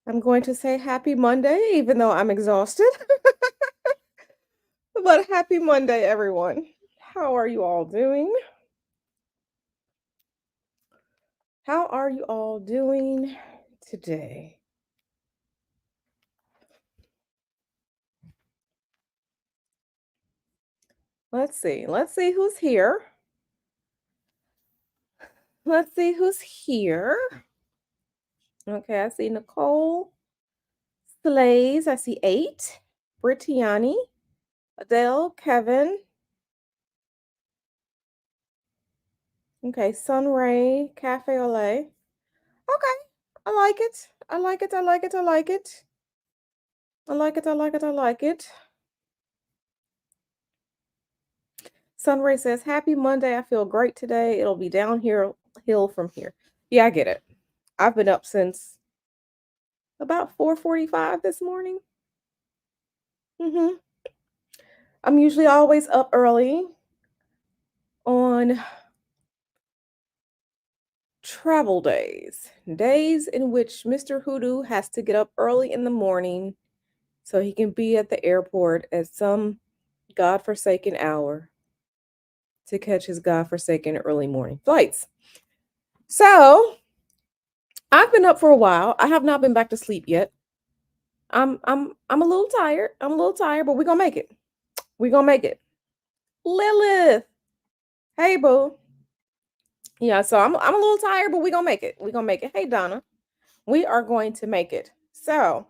I'm going to say happy Monday, even though I'm exhausted. But happy Monday, everyone. How are you all doing? How are you all doing today? Let's see. Let's see who's here. Let's see who's here. Okay, I see Nicole Slays. I see 8. Brittany, Adele, Kevin. Okay, Sunray, Cafe Olay. Okay, I like it. I like it. I like it. I like it. I like it. I like it. I like it. Sunray says, Happy Monday. I feel great today. It'll be down here hill from here. Yeah, I get it. I've been up since about 4:45 this morning. hmm I'm usually always up early on travel days, days in which Mr. Hoodoo has to get up early in the morning so he can be at the airport at some godforsaken hour to catch his godforsaken early morning flights. So I've been up for a while. I have not been back to sleep yet. I'm a little tired. I'm a little tired, but we're gonna make it. We're gonna make it. Lilith. Hey boo. Yeah, so I'm a little tired, but we're gonna make it. We're gonna make it. Hey Donna. We are going to make it. So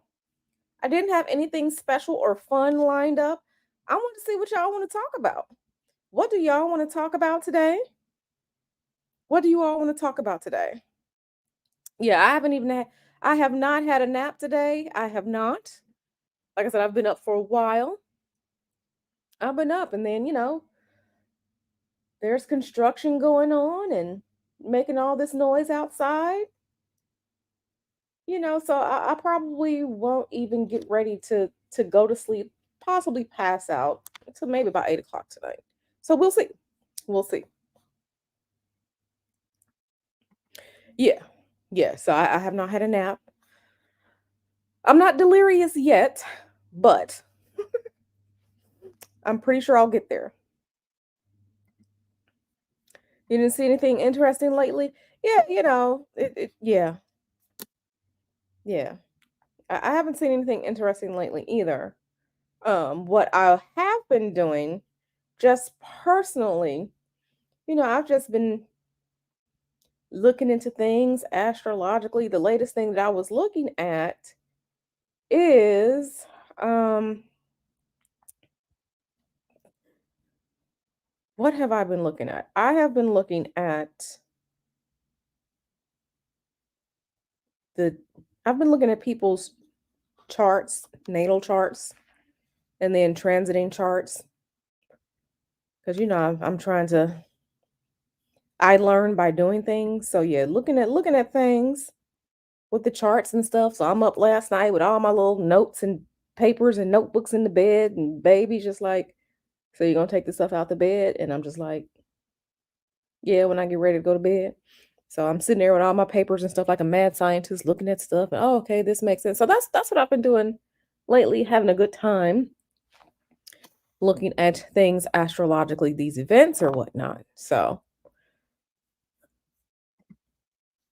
I didn't have anything special or fun lined up. I want to see what y'all want to talk about. What do y'all want to talk about today? What do you all want to talk about today? Yeah, I have not had a nap today. I have not. Like I said, I've been up for a while. I've been up and then, there's construction going on and making all this noise outside, so I probably won't even get ready to go to sleep, possibly pass out until maybe about 8 o'clock tonight. So we'll see. We'll see. Yeah. Yeah. So I have not had a nap. I'm not delirious yet, but I'm pretty sure I'll get there. You didn't see anything interesting lately? Yeah, yeah, yeah. I haven't seen anything interesting lately either. What I have been doing just personally, I've just been looking into things astrologically. The latest thing that I was looking at is what have I been looking at? I have been looking at the I've been looking at people's charts, natal charts, and then transiting charts because I'm trying to I learn by doing things. So yeah, looking at things with the charts and stuff. So I'm up last night with all my little notes and papers and notebooks in the bed, and baby's just like, "So you're gonna take the stuff out the bed?" And I'm just like, "Yeah, when I get ready to go to bed." So I'm sitting there with all my papers and stuff like a mad scientist, looking at stuff. And, oh, okay, this makes sense. So that's what I've been doing lately, having a good time looking at things astrologically, these events or whatnot. So,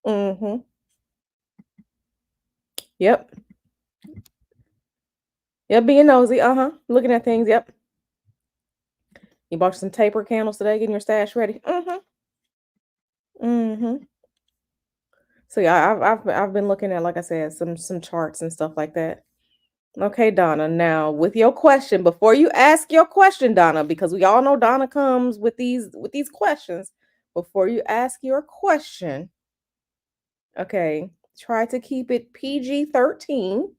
hmm yep, yep, being nosy. Looking at things. Yep. You bought some taper candles today, getting your stash ready. Mhm. So yeah, I've been looking at, like I said, some charts and stuff like that. Okay, Donna. Now with your question, before you ask your question, Donna, because we all know Donna comes with these questions. Before you ask your question, okay, try to keep it PG-13.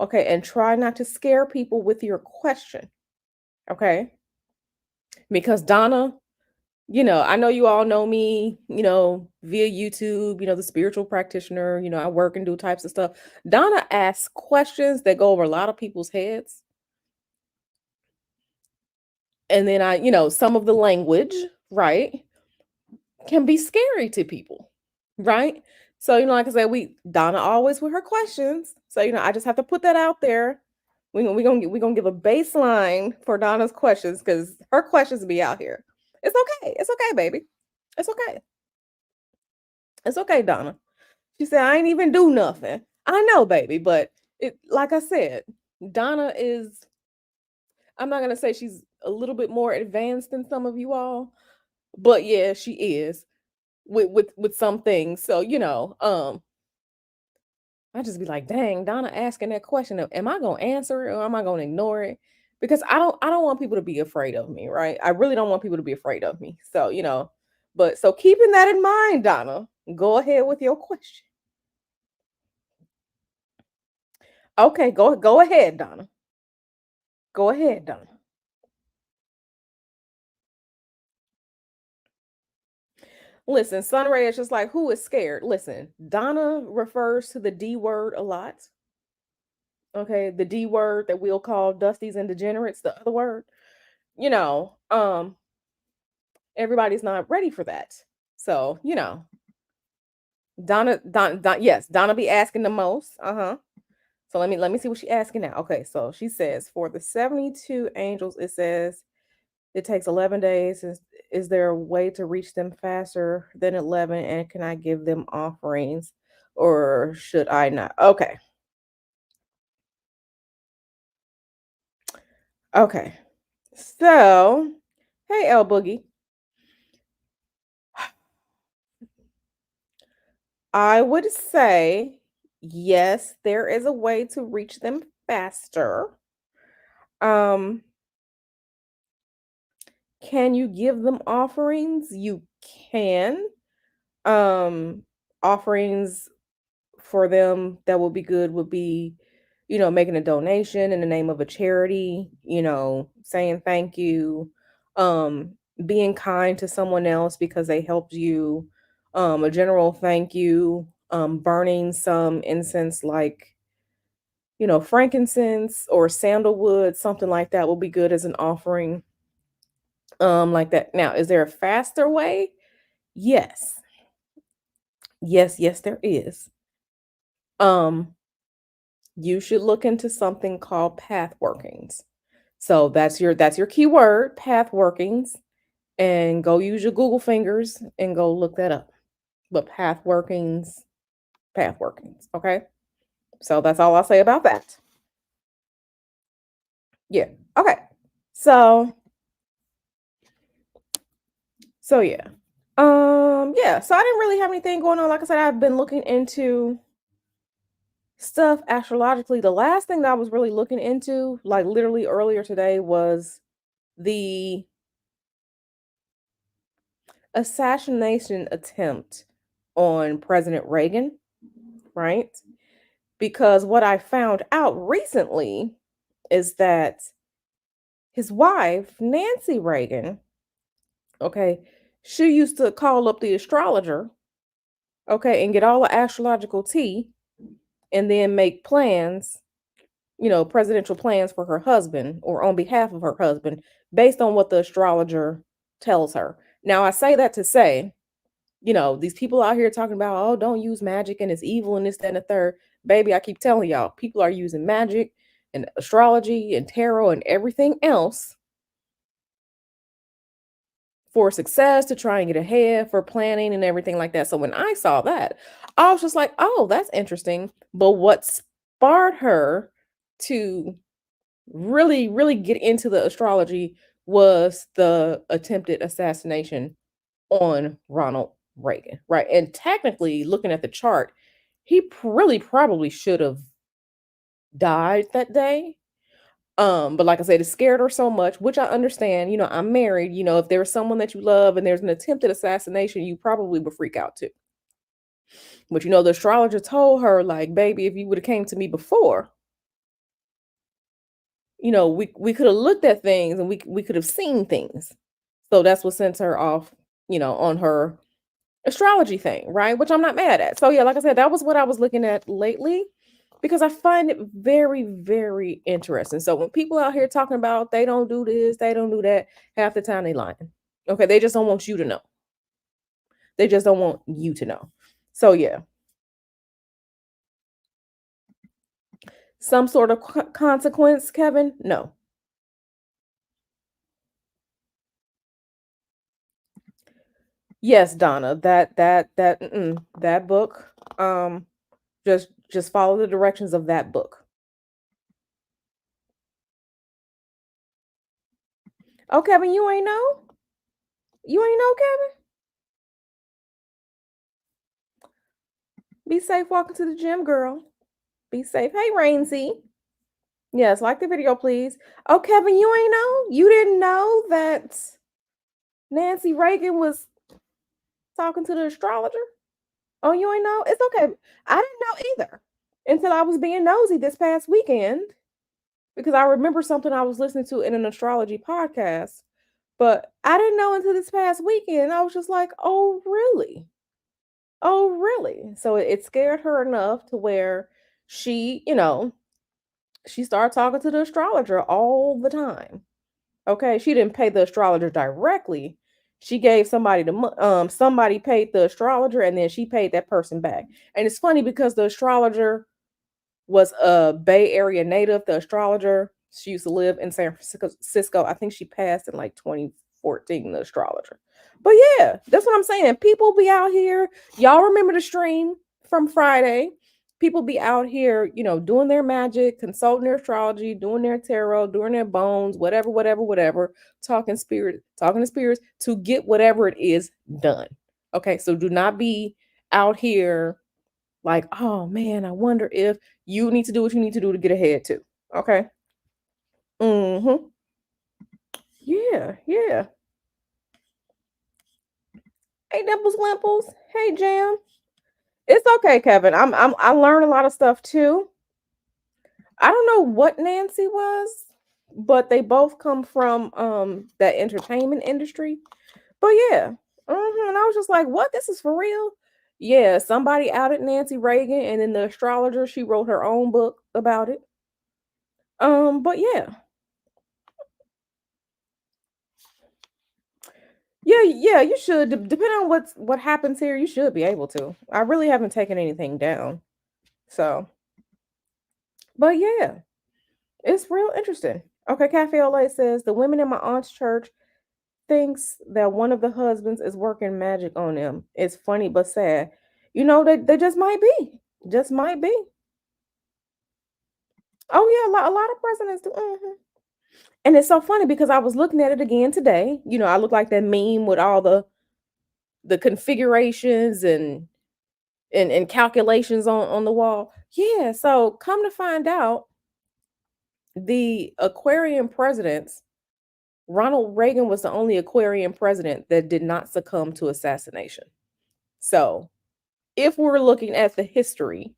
Okay, and try not to scare people with your question. Okay, because Donna, I know you all know me, via YouTube, the spiritual practitioner, I work and do types of stuff. Donna asks questions that go over a lot of people's heads. And then some of the language, right, can be scary to people, right? So, like I said, Donna always with her questions. So, I just have to put that out there. We gonna give a baseline for Donna's questions because her questions be out here. It's okay. It's okay, baby. It's okay. It's okay, Donna. She said, I ain't even do nothing. I know, baby, but like I said, Donna is, I'm not gonna say she's a little bit more advanced than some of you all, but yeah, she is with some things. So, I just be like, dang, Donna asking that question of, am I gonna answer it or am I gonna ignore it? Because I don't want people to be afraid of me, right? I really don't want people to be afraid of me. So, but so keeping that in mind, Donna, go ahead with your question. Okay, go ahead, Donna. Go ahead, Donna. Listen, Sunray is just like, who is scared? Listen, Donna refers to the D word a lot. Okay, the D word that we'll call Dusties and Degenerates, the other word. You know, um, everybody's not ready for that. So, yes, Donna be asking the most. Uh-huh. So let me see what she asking now. Okay, so she says for the 72 angels, it says it takes 11 days. Is there a way to reach them faster than 11? And can I give them offerings or should I not? Okay. Okay. So, hey, El Boogie. I would say yes, there is a way to reach them faster. Um, can you give them offerings? You can. Um, Offerings for them that would be good would be, making a donation in the name of a charity, saying thank you, being kind to someone else because they helped you, a general thank you, burning some incense like, frankincense or sandalwood, something like that will be good as an offering, like that. Now, is there a faster way? Yes. Yes, yes, there is. Um, you should look into something called path workings. So that's your keyword, path workings, and go use your Google fingers and go look that up. But path workings, okay? So that's all I'll say about that. Yeah. Okay. So yeah. Yeah, so I didn't really have anything going on. Like I said, I've been looking into stuff astrologically. The last thing that I was really looking into, like literally earlier today, was the assassination attempt on President Reagan, right? Because what I found out recently is that his wife, Nancy Reagan, okay, she used to call up the astrologer, okay, and get all the astrological tea and then make plans, presidential plans for her husband or on behalf of her husband based on what the astrologer tells her. Now, I say that to say, these people out here talking about, oh, don't use magic and it's evil and this, that, and the third. Baby, I keep telling y'all, people are using magic and astrology and tarot and everything else for success, to try and get ahead, for planning and everything like that. So when I saw that, I was just like, oh, that's interesting. But what sparked her to really, really get into the astrology was the attempted assassination on Ronald Reagan, right? And technically, looking at the chart, he really probably should have died that day. But like I said, it scared her so much, which I understand. I'm married. If there's someone that you love and there's an attempted assassination, you probably would freak out too. But the astrologer told her, like, baby, if you would have came to me before, we could have looked at things and we could have seen things. So that's what sent her off, on her astrology thing, right? Which I'm not mad at. So yeah, like I said, that was what I was looking at lately because I find it very, very interesting. So when people out here talking about they don't do this, they don't do that, half the time they lying. Okay, they just don't want you to know. They just don't want you to know. So yeah. some sort of consequence, Kevin? No. Yes, Donna, that book, just follow the directions of that book. Oh, Kevin, you ain't know? You ain't know, Kevin? Be safe walking to the gym, girl. Be safe. Hey, Rainsy. Yes, like the video, please. Oh, Kevin, you ain't know? You didn't know that Nancy Reagan was talking to the astrologer? Oh, you ain't know? It's okay. I didn't know either until I was being nosy this past weekend because I remember something I was listening to in an astrology podcast. But I didn't know until this past weekend. I was just like, oh, really? Oh, really? So it scared her enough to where she started talking to the astrologer all the time. Okay, she didn't pay the astrologer directly. She gave somebody somebody paid the astrologer and then she paid that person back. And it's funny because the astrologer was a Bay Area native, the astrologer. She used to live in San Francisco. I think she passed in like 2014, the astrologer. But yeah, that's what I'm saying. People be out here. Y'all remember the stream from Friday? People be out here, doing their magic, consulting their astrology, doing their tarot, doing their bones, whatever, whatever, whatever, talking to spirits to get whatever it is done. Okay, so do not be out here like, oh man, I wonder if you need to do what you need to do to get ahead too. Okay. Mm-hmm. Yeah, yeah. Hey, Dimples Wimples. Hey, Jam. It's okay, Kevin. I learned a lot of stuff too. I don't know what Nancy was, but they both come from that entertainment industry. But yeah. And I was just like, what? This is for real? Yeah, somebody outed Nancy Reagan, and then the astrologer, she wrote her own book about it. But yeah. Yeah, yeah, you should. Depending on what happens here, you should be able to. I really haven't taken anything down. So, but yeah, it's real interesting. Okay, Cafe Olay says the women in my aunt's church thinks that one of the husbands is working magic on them. It's funny but sad. They just might be. Just might be. Oh yeah, a lot of presidents do. And it's so funny because I was looking at it again today. I look like that meme with all the configurations and calculations on the wall. Yeah, so come to find out, the Aquarian presidents, Ronald Reagan was the only Aquarian president that did not succumb to assassination. So, if we're looking at the history,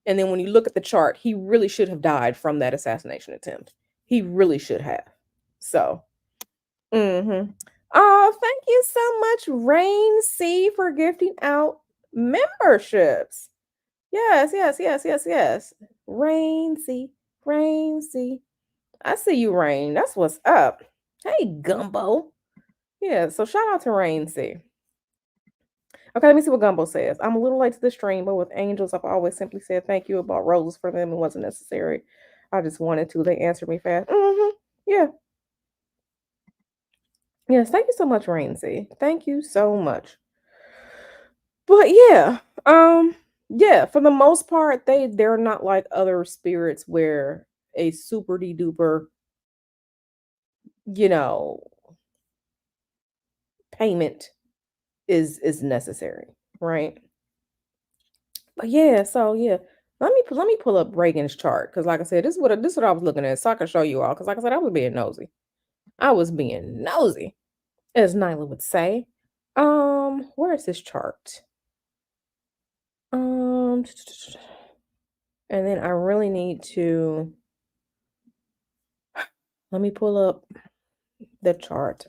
and then when you look at the chart, he really should have died from that assassination attempt. He really should have. So, mhm. Oh, thank you so much, Rain C, for gifting out memberships. Yes, yes, yes, yes, yes. Rainsy, Rainsy. I see you, Rain. That's what's up. Hey, Gumbo. Yeah, so shout out to Rainsy. Okay, let me see what Gumbo says. I'm a little late to the stream, but with angels, I've always simply said thank you about roses for them. It wasn't necessary. I just wanted to. They answered me fast. Yeah. Yes, thank you so much, Rainsy. Thank you so much. But yeah, for the most part, they're not like other spirits where a super de duper, you know, payment is necessary, right? But yeah, so yeah. Let me pull up Reagan's chart because, like I said, this is what I was looking at, so I can show you all. Because, like I said, I was being nosy. I was being nosy, as Nyla would say. Where is this chart? And then I really need to let me pull up the chart.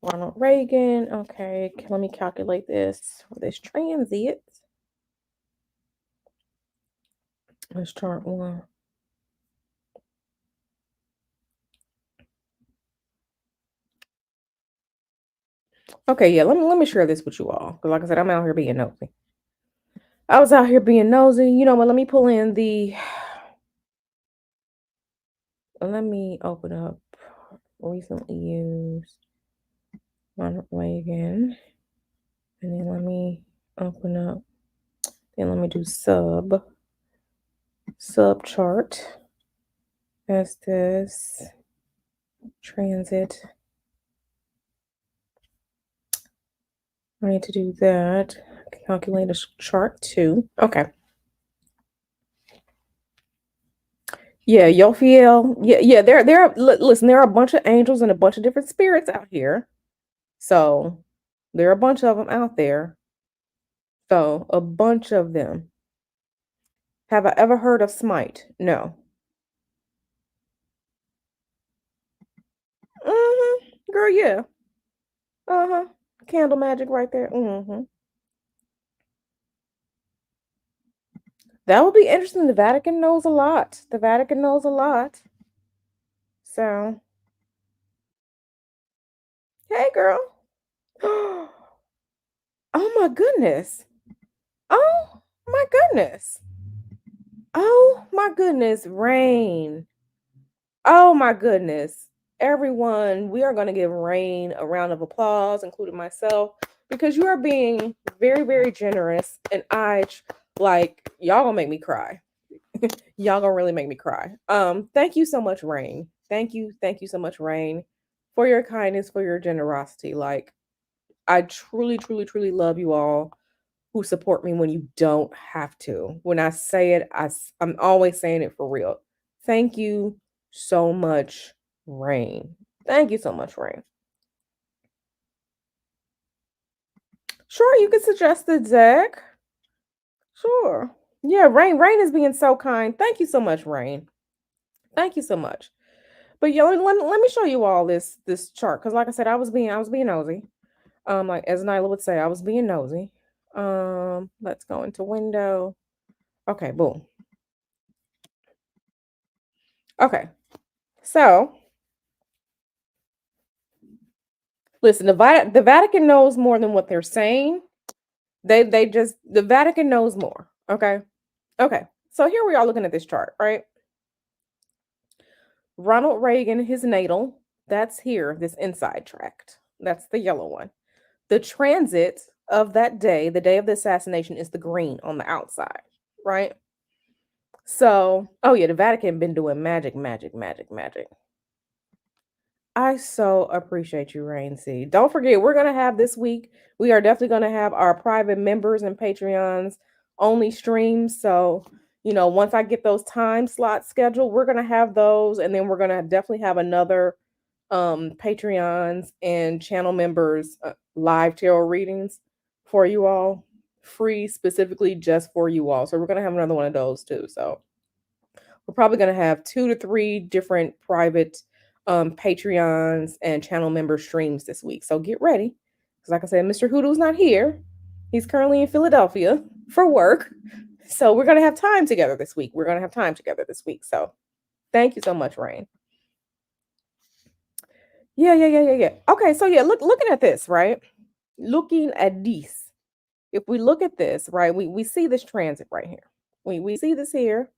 Ronald Reagan. Okay, let me calculate this for this transit. Let's chart one. Okay, yeah, let me share this with you all. Because like I said, I'm out here being nosy. I was out here being nosy. You know what? Let me pull in the let me open up recently used Ronald Reagan. And then let me open up. Then let me do sub chart as this transit. I need to do that. Calculate a chart too. Okay. Yeah, Yophiel. Yeah. Listen, there are a bunch of angels and a bunch of different spirits out here. So there are a bunch of them out there. So a bunch of them. Have I ever heard of Smite? No. Girl, yeah. Uh-huh. Candle magic right there. That would be interesting. The Vatican knows a lot. The Vatican knows a lot. So, hey, girl. Oh my goodness. Oh my goodness. Oh my goodness. Rain. Oh my goodness. Everyone, we are going to give Rain a round of applause, including myself, because you are being very, very generous. And y'all gonna make me cry. Y'all gonna really make me cry. Thank you so much, Rain. Thank you so much, Rain, for your kindness, for your generosity. Like, I truly, truly, truly love you all who support me when you don't have to. When I say it, I'm always saying it for real. Thank you so much, Rain. Thank you so much, Rain. Sure, you can suggest the deck. Sure. Yeah, Rain is being so kind. Thank you so much, Rain. Thank you so much. But yeah, let me show you all this chart because, like I said, I was being nosy. Like as Nyla would say, I was being nosy. Let's go into window. Okay, boom. Okay, so listen, the Vatican knows more than what they're saying. The Vatican knows more. Okay, okay. So here we are looking at this chart, right? Ronald Reagan, his natal. That's here. This inside tract. That's the yellow one. The transit of that day, the day of the assassination, is the green on the outside, right? So, oh yeah, the Vatican been doing magic, magic, magic, magic. I so appreciate you, Rain C. Don't forget, we're gonna have this week. We are definitely gonna have our private members and Patreons only streams. So, once I get those time slots scheduled, we're gonna have those, and then we're gonna definitely have another Patreons and channel members live tarot readings for you all, free specifically just for you all. So we're gonna have another one of those too. So we're probably gonna have 2 to 3 different private Patreons and channel member streams this week. So get ready. Because like I said, Mr. Hoodoo's not here. He's currently in Philadelphia for work. So we're gonna have time together this week. So thank you so much, Rain. Yeah. Okay, so yeah, looking at this, right? Looking at this. If we look at this, right, we see this transit right here. We see this here.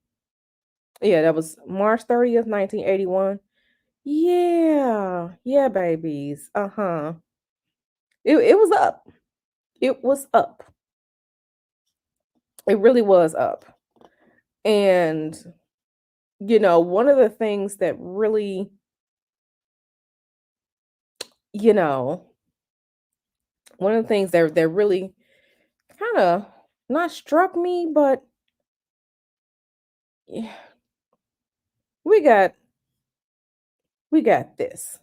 Yeah, that was March 30th, 1981. Yeah, babies. Uh-huh. It was up. It was up. It really was up. And one of the things that really, you know, one of the things that really kind of not struck me, but yeah, we got we got this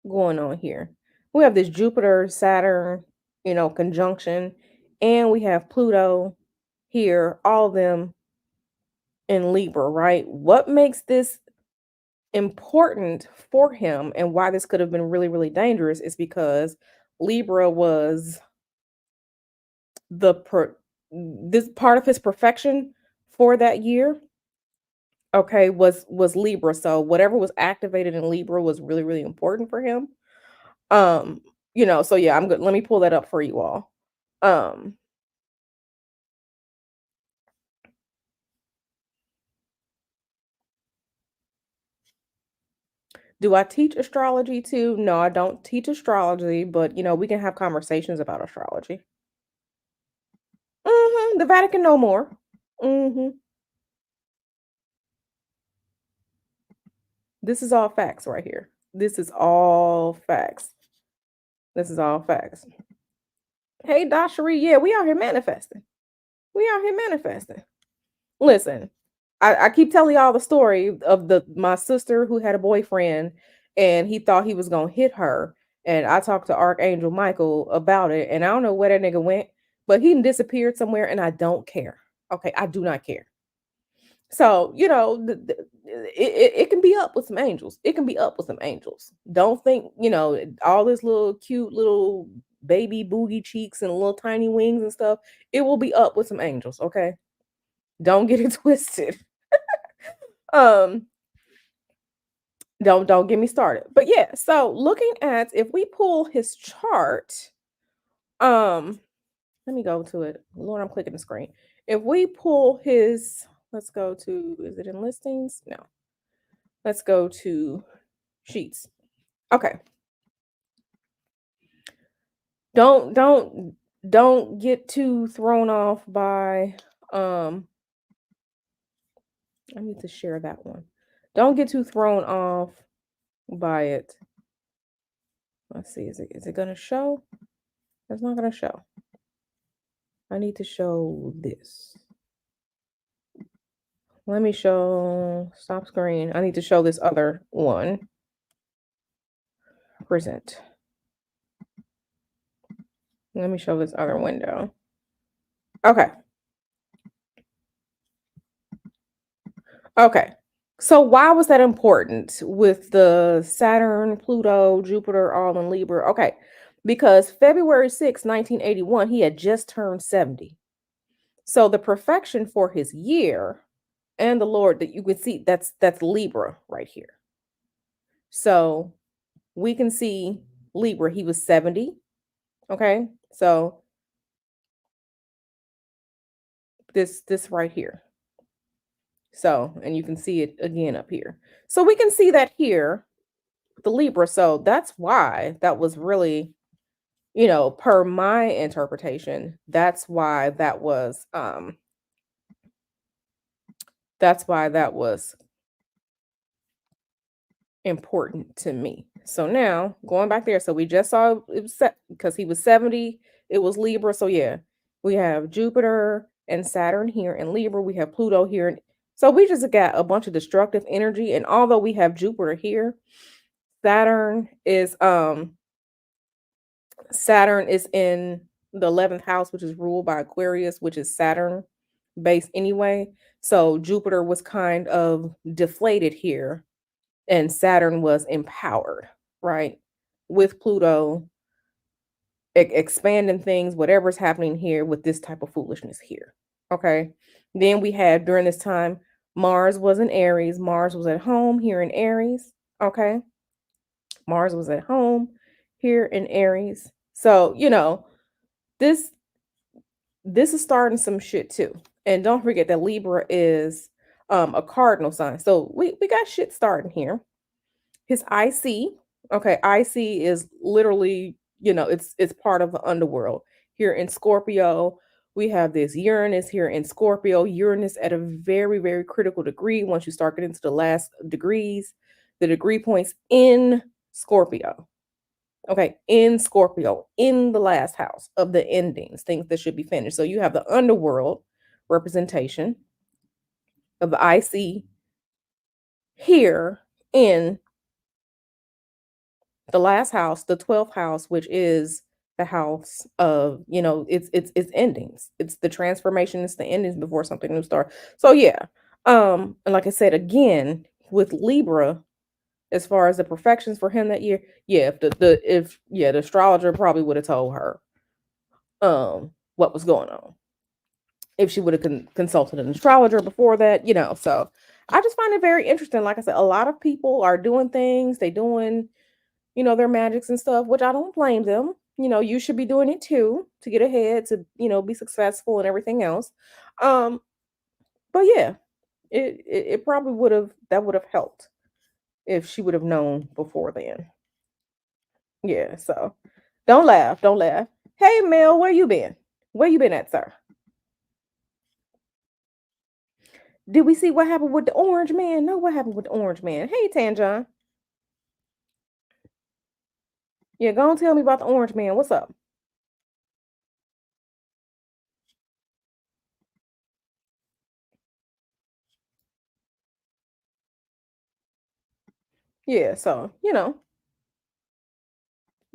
going on here. We have this Jupiter Saturn, conjunction, and we have Pluto here, all of them in Libra, right? What makes this important for him and why this could have been really, really dangerous is because Libra was this part of his perfection for that year. Okay, was Libra. So whatever was activated in Libra was really, really important for him. Um, so yeah, I'm good. Let me pull that up for you all. Um, Do I teach astrology too? No, I don't teach astrology, but we can have conversations about astrology. The Vatican no more. Mhm. This is all facts right here. This is all facts. This is all facts. Hey, Dashery, yeah, we out here manifesting. We out here manifesting. Listen, I keep telling y'all the story of the my sister who had a boyfriend and he thought he was gonna hit her. And I talked to Archangel Michael about it, and I don't know where that nigga went, but he disappeared somewhere, and I don't care. Okay, I do not care. So, it can be up with some angels. It can be up with some angels. Don't think, all this little cute little baby boogie cheeks and little tiny wings and stuff. It will be up with some angels, okay? Don't get it twisted. Um, don't get me started. But yeah, so looking at if we pull his chart, um, let me go to it. Lord, I'm clicking the screen. If we pull his, let's go to, is it in listings? No. Let's go to sheets. Okay. Don't get too thrown off by I need to share that one. Don't get too thrown off by it. Let's see, is it gonna show? It's not gonna show. I need to show this. Let me show stop screen. I need to show this other one. Present. Let me show this other window. Okay. Okay. So why was that important with the Saturn, Pluto, Jupiter all in Libra? Okay. Because February 6, 1981, he had just turned 70. So the perfection for his year and the Lord that you could see that's Libra right here. So we can see Libra, he was 70. Okay. So this right here. So, and you can see it again up here. So we can see that here, the Libra. So that's why that was really, per my interpretation, that's why that was important to me. So now going back there, so we just saw it was set because he was 70, it was Libra. So yeah, we have Jupiter and Saturn here in Libra, we have Pluto here. So we just got a bunch of destructive energy. And although we have Jupiter here, Saturn is in the 11th house, which is ruled by Aquarius, which is Saturn based anyway. So Jupiter was kind of deflated here and Saturn was empowered, right? With Pluto expanding things, whatever's happening here with this type of foolishness here. Okay. Then we had during this time, Mars was in Aries. Mars was at home here in Aries. Okay. Mars was at home here in Aries. So, this this is starting some shit too. And don't forget that Libra is a cardinal sign. So we got shit starting here. His IC, okay, IC is literally, it's part of the underworld. Here in Scorpio, we have this Uranus here in Scorpio. Uranus at a very, very critical degree. Once you start getting to the last degrees, the degree points in Scorpio. Okay, in Scorpio, in the last house of the endings, things that should be finished. So you have the underworld representation of the IC here in the last house, the 12th house, which is the house of, it's endings. It's the transformation, it's the endings before something new starts. So yeah. And like I said again, with Libra, as far as the perfections for him that year, yeah, the astrologer probably would have told her what was going on. If she would have consulted an astrologer before that, so I just find it very interesting. Like I said, a lot of people are doing things, they doing their magics and stuff, which I don't blame them. You should be doing it too to get ahead, to, be successful and everything else. Um, but yeah, it probably would have helped. if she would have known before then. Yeah, so don't laugh, don't laugh. Hey Mel, where you been? Where you been at, sir? Did we see what happened with the orange man? No, what happened with the orange man? Hey Tanjon. Yeah, go and tell me about the orange man. What's up? Yeah, so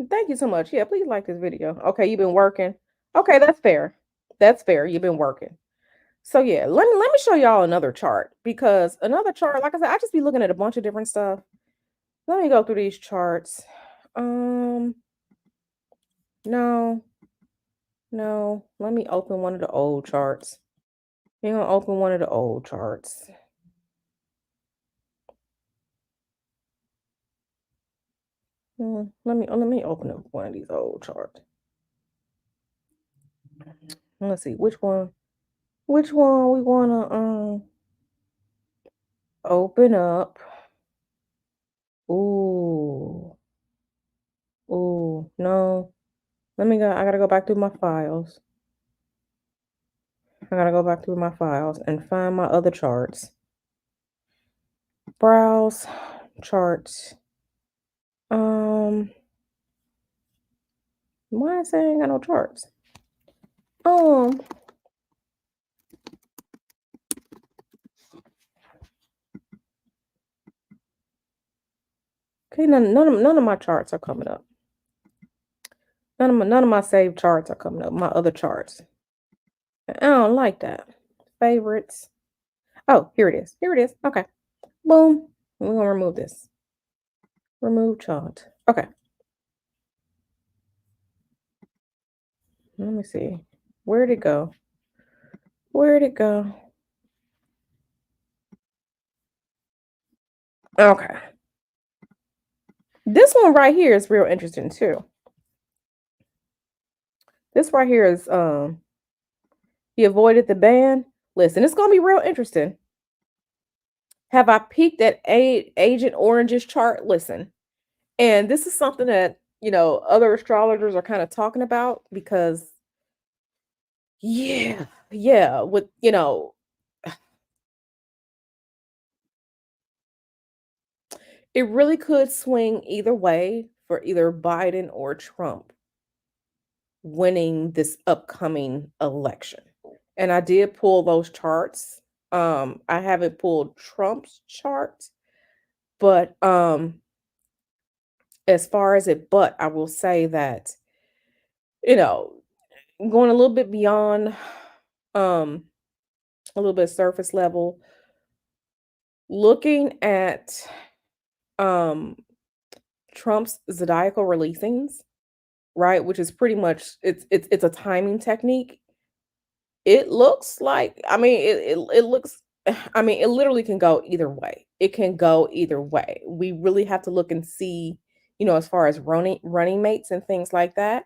thank you so much. Yeah, please like this video. Okay, you've been working. Okay, that's fair. That's fair. You've been working. So yeah, let me show y'all another chart because another chart, like I said, I just be looking at a bunch of different stuff. Let me go through these charts. Um, no, no. Let me open one of the old charts. You're gonna open one of the old charts. Let me open up one of these old charts. Let's see which one. Which one we wanna open up? Ooh, ooh, no. Let me go. I gotta go back through my files. I gotta go back through my files and find my other charts. Browse charts. Um, why is it ain't got no charts? Um, okay, none of my charts are coming up. None of my saved charts are coming up. My other charts. I don't like that. Favorites. Oh, here it is. Here it is. Okay. Boom. We're gonna remove this. Remove chart. Okay. Let me see. Where'd it go? Where'd it go? Okay. This one right here is real interesting too. This right here is he avoided the ban. Listen, it's gonna be real interesting. Have I peeked at Agent Orange's chart? Listen, and this is something that other astrologers are kind of talking about because yeah, with it really could swing either way for either Biden or Trump winning this upcoming election. And I did pull those charts. I haven't pulled Trump's chart, but as far as it, but I will say that, you know, going a little bit beyond um a little bit surface level, looking at um Trump's zodiacal releasings, right? Which is pretty much it's a timing technique. It looks like, I mean, it looks, I mean, it literally can go either way. It can go either way. We really have to look and see, as far as running mates and things like that.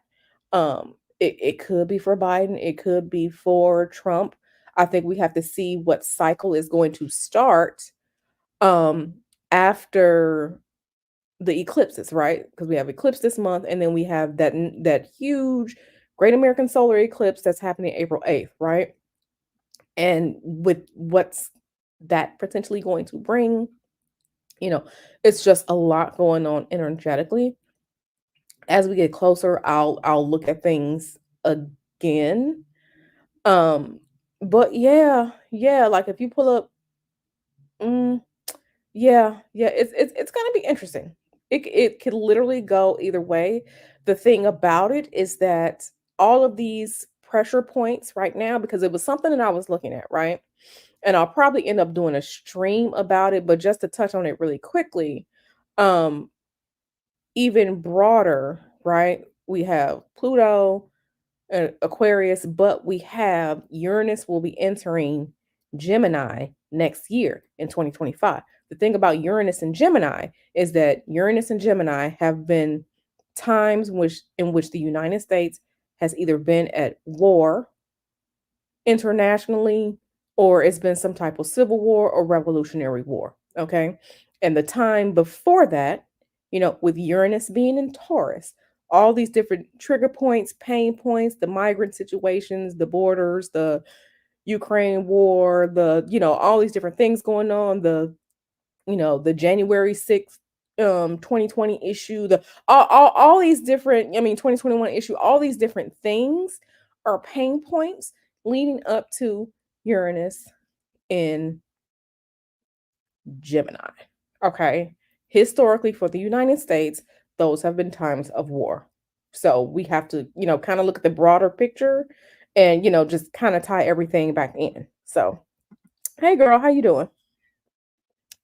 It could be for Biden, it could be for Trump. I think we have to see what cycle is going to start um after the eclipses, right? Because we have eclipse this month, and then we have that huge Great American Solar Eclipse that's happening April 8th, right? And with what's that potentially going to bring, you know, it's just a lot going on energetically. As we get closer, I'll look at things again. Um, but yeah, like if you pull up, mm, yeah, it's gonna be interesting. It could literally go either way. The thing about it is that all of these pressure points right now, because it was something that I was looking at, right? And I'll probably end up doing a stream about it, but just to touch on it really quickly, um, even broader, right? We have Pluto and Aquarius, but we have Uranus will be entering Gemini next year in 2025. The thing about Uranus and Gemini is that Uranus and Gemini have been times in which the United States has either been at war internationally, or it's been some type of civil war or revolutionary war. Okay. And the time before that, with Uranus being in Taurus, all these different trigger points, pain points, the migrant situations, the borders, the Ukraine war, all these different things going on, the January 6th 2020 issue, the all these different, 2021 issue, all these different things are pain points leading up to Uranus in Gemini. Okay. Historically, for the United States, those have been times of war. So we have to, kind of look at the broader picture and, just kind of tie everything back in. So, hey girl, how you doing?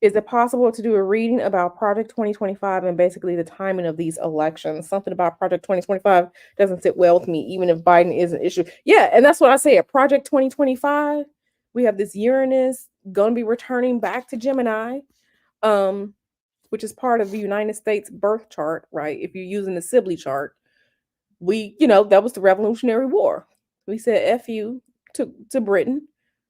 Is it possible to do a reading about Project 2025 and basically the timing of these elections? Something about Project 2025 doesn't sit well with me, even if Biden is an issue. Yeah, and that's what I say at Project 2025. We have this Uranus going to be returning back to Gemini, um, which is part of the United States birth chart, right? If you're using the Sibley chart, that was the Revolutionary War. We said F you to Britain.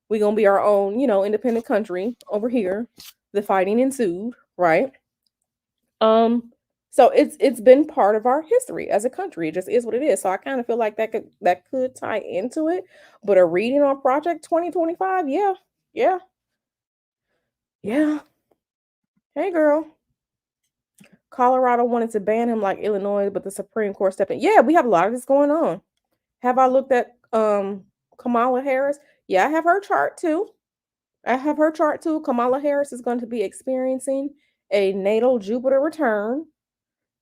We're gonna be our own, independent country over here. The fighting ensued, right? Um, so it's been part of our history as a country. It just is what it is. So I kind of feel like that could tie into it. But a reading on Project 2025, yeah, yeah, yeah. Hey girl. Colorado wanted to ban him like Illinois, but the Supreme Court stepped in. Yeah, we have a lot of this going on. Have I looked at Kamala Harris? Yeah, I have her chart too. I have her chart too. Kamala Harris is going to be experiencing a natal Jupiter return.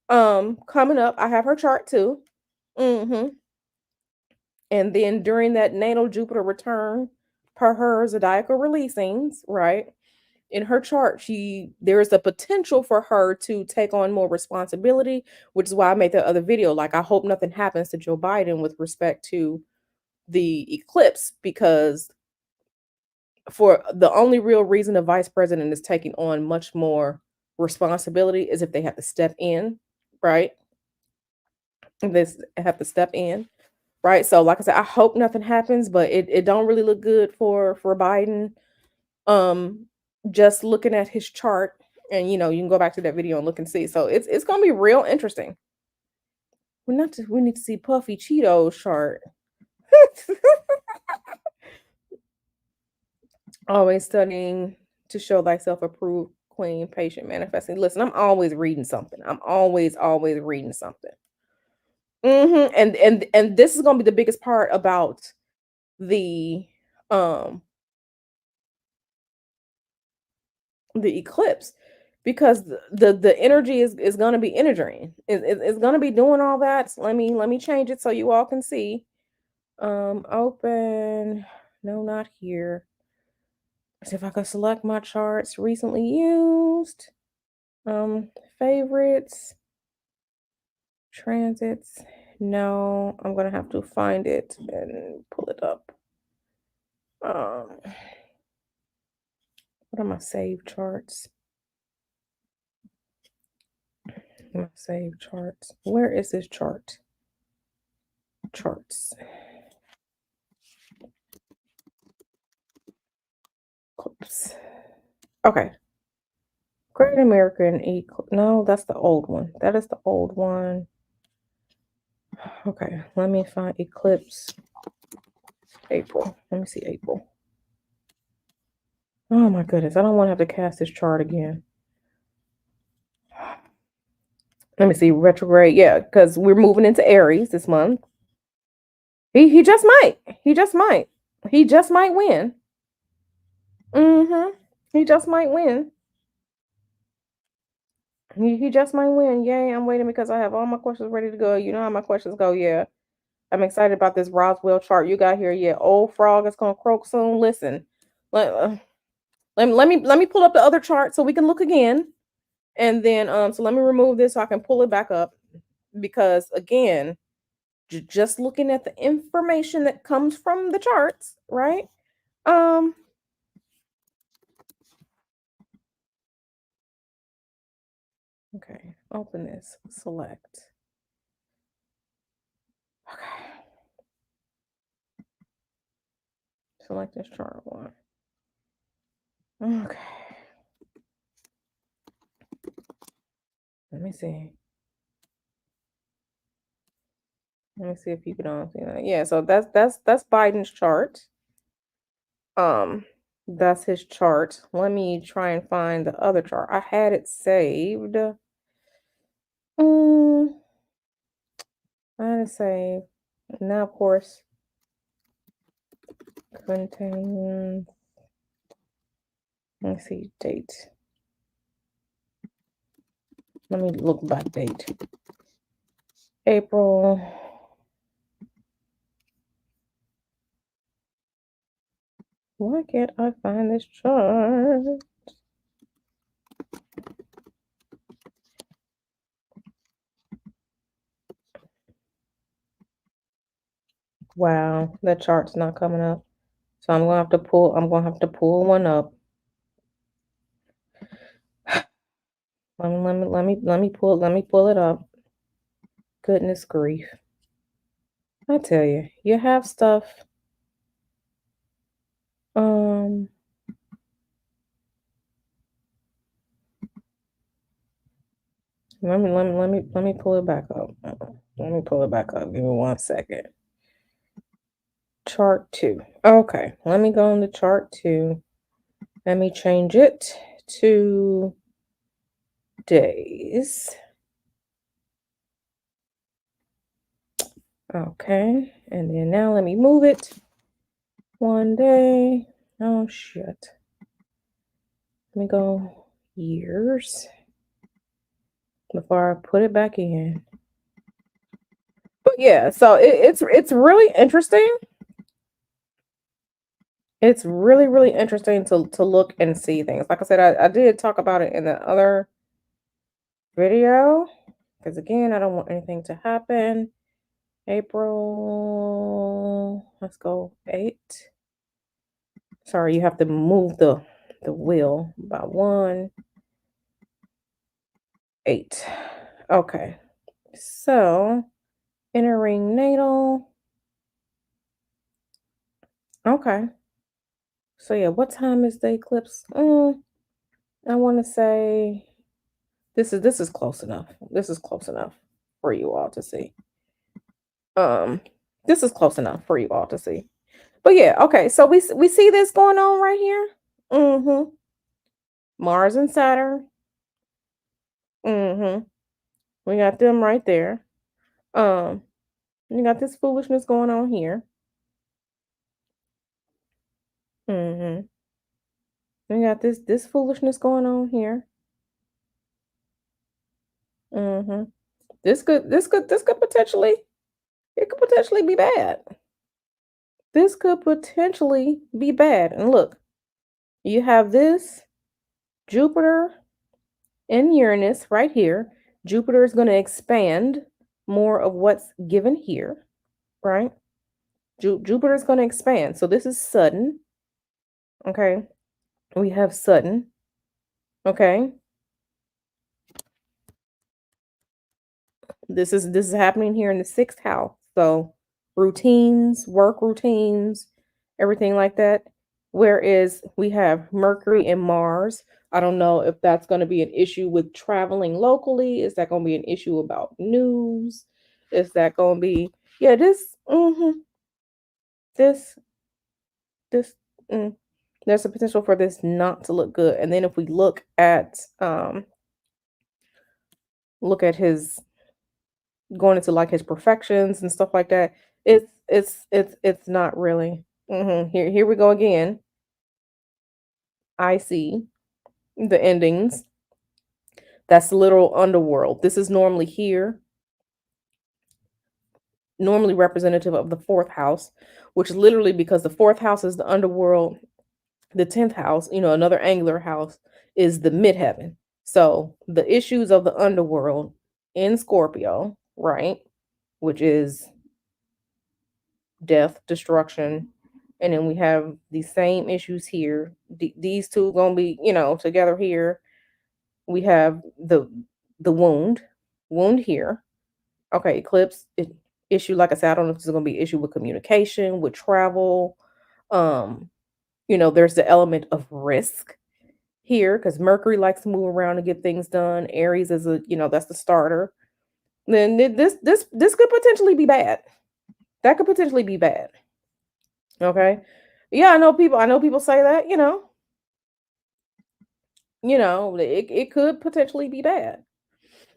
Coming up, I have her chart too. Mm-hmm. And then during that natal Jupiter return, per her zodiacal releasings, right? In her chart, there is a potential for her to take on more responsibility, which is why I made that other video. Like, I hope nothing happens to Joe Biden with respect to the eclipse, because for the only real reason a vice president is taking on much more responsibility is if they have to step in, right? This have to step in, right? So, like I said, I hope nothing happens, but it don't really look good for Biden. Um, just looking at his chart, and you can go back to that video and look and see. So it's gonna be real interesting. We need to see Puffy Cheetos chart. Always studying to show thyself approved, queen, patient, manifesting. Listen, I'm always reading something. I'm always reading something. And this is gonna be the biggest part about the um the eclipse, because the energy is gonna be entering. It's gonna be doing all that. So let me change it so you all can see. Open. No, not here. See if I can select my charts recently used. Favorites, transits. No, I'm gonna have to find it and pull it up. What are my saved charts? My saved charts. Where is this chart? Charts. Oops. Okay. Great American Eclipse. No, that's the old one. That is the old one. Okay, let me find Eclipse April. Let me see April. Oh my goodness, I don't want to have to cast this chart again. Let me see, retrograde. Yeah, because we're moving into Aries this month. He just might. He just might. He just might win. He just might win. He just might win. Yay, I'm waiting because I have all my questions ready to go. You know how my questions go, yeah. I'm excited about this Roswell chart you got here. Yeah, old frog is gonna croak soon. Listen, let me pull up the other chart so we can look again. And then so let me remove this so I can pull it back up, because again, just looking at the information that comes from the charts, right? Um okay, open this, select. Okay. Select this chart one. Okay. Let me see. Let me see if you can see that. Yeah, so that's Biden's chart. Um, that's his chart. Let me try and find the other chart. I had it saved. Mm, I had it saved. Now, of course, contains. Let me see date. Let me look by date. April. Why can't I find this chart? Wow, that chart's not coming up. So I'm gonna have to pull one up. Let me pull it up. Goodness grief. I tell you, you have stuff. Um, let me pull it back up. Let me pull it back up. Give me 1 second. Chart 2. Okay, let me go into chart 2. Let me change it to days. Okay, and then now let me move it 1 day. Oh shit. Let me go years before I put it back in. But yeah, so it's really interesting. It's really, really interesting to look and see things. Like I said, I did talk about it in the other video. Because again, I don't want anything to happen. April, let's go 8. Sorry, you have to move the wheel by 1, 8. Okay, so entering natal. Okay, so yeah, what time is the eclipse? I want to say this is close enough. This is close enough for you all to see. Um, this is close enough for you all to see. But yeah, okay. So we see this going on right here. Mm-hmm. Mars and Saturn. Mm-hmm. We got them right there. Um, you got this foolishness going on here. Mm-hmm. We got this foolishness going on here. Mm-hmm. This could potentially it could potentially be bad. This could potentially be bad. And look, you have this Jupiter and Uranus right here. Jupiter is going to expand more of what's given here, right? Jupiter is going to expand. So this is sudden. Okay. We have sudden. Okay. This is happening here in the 6th house. So routines, work routines, everything like that. Whereas we have Mercury and Mars. I don't know if that's going to be an issue with traveling locally. Is that going to be an issue about news? Is that going to be yeah, this this mm, there's a potential for this not to look good. And then if we look at his going into like his perfections and stuff like that, it's not really. Here we go again. I see the endings. That's the literal underworld. This is normally here, normally representative of the 4th house, which is literally because the 4th house is the underworld. The 10th house, another angular house, is the midheaven. So the issues of the underworld in Scorpio, right? Which is death, destruction. And then we have the same issues here. These two gonna be, together here. We have the wound here. Okay, issue. Like I said, I don't know if this is gonna be issue with communication, with travel. There's the element of risk here because Mercury likes to move around and get things done. Aries is that's the starter. Then this could potentially be bad. That could potentially be bad. Okay. Yeah, I know people say that, it could potentially be bad.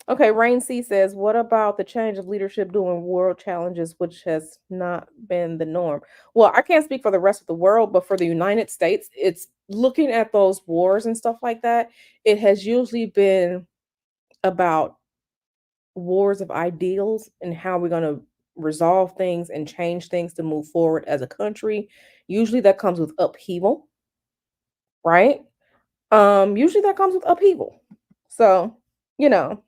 Okay, Rain C says, what about the change of leadership during world challenges, which has not been the norm? Well, I can't speak for the rest of the world, but for the United States, it's looking at those wars and stuff like that. It has usually been about wars of ideals and how we're going to resolve things and change things to move forward as a country. Usually that comes with upheaval, right? Usually that comes with upheaval. So, you know,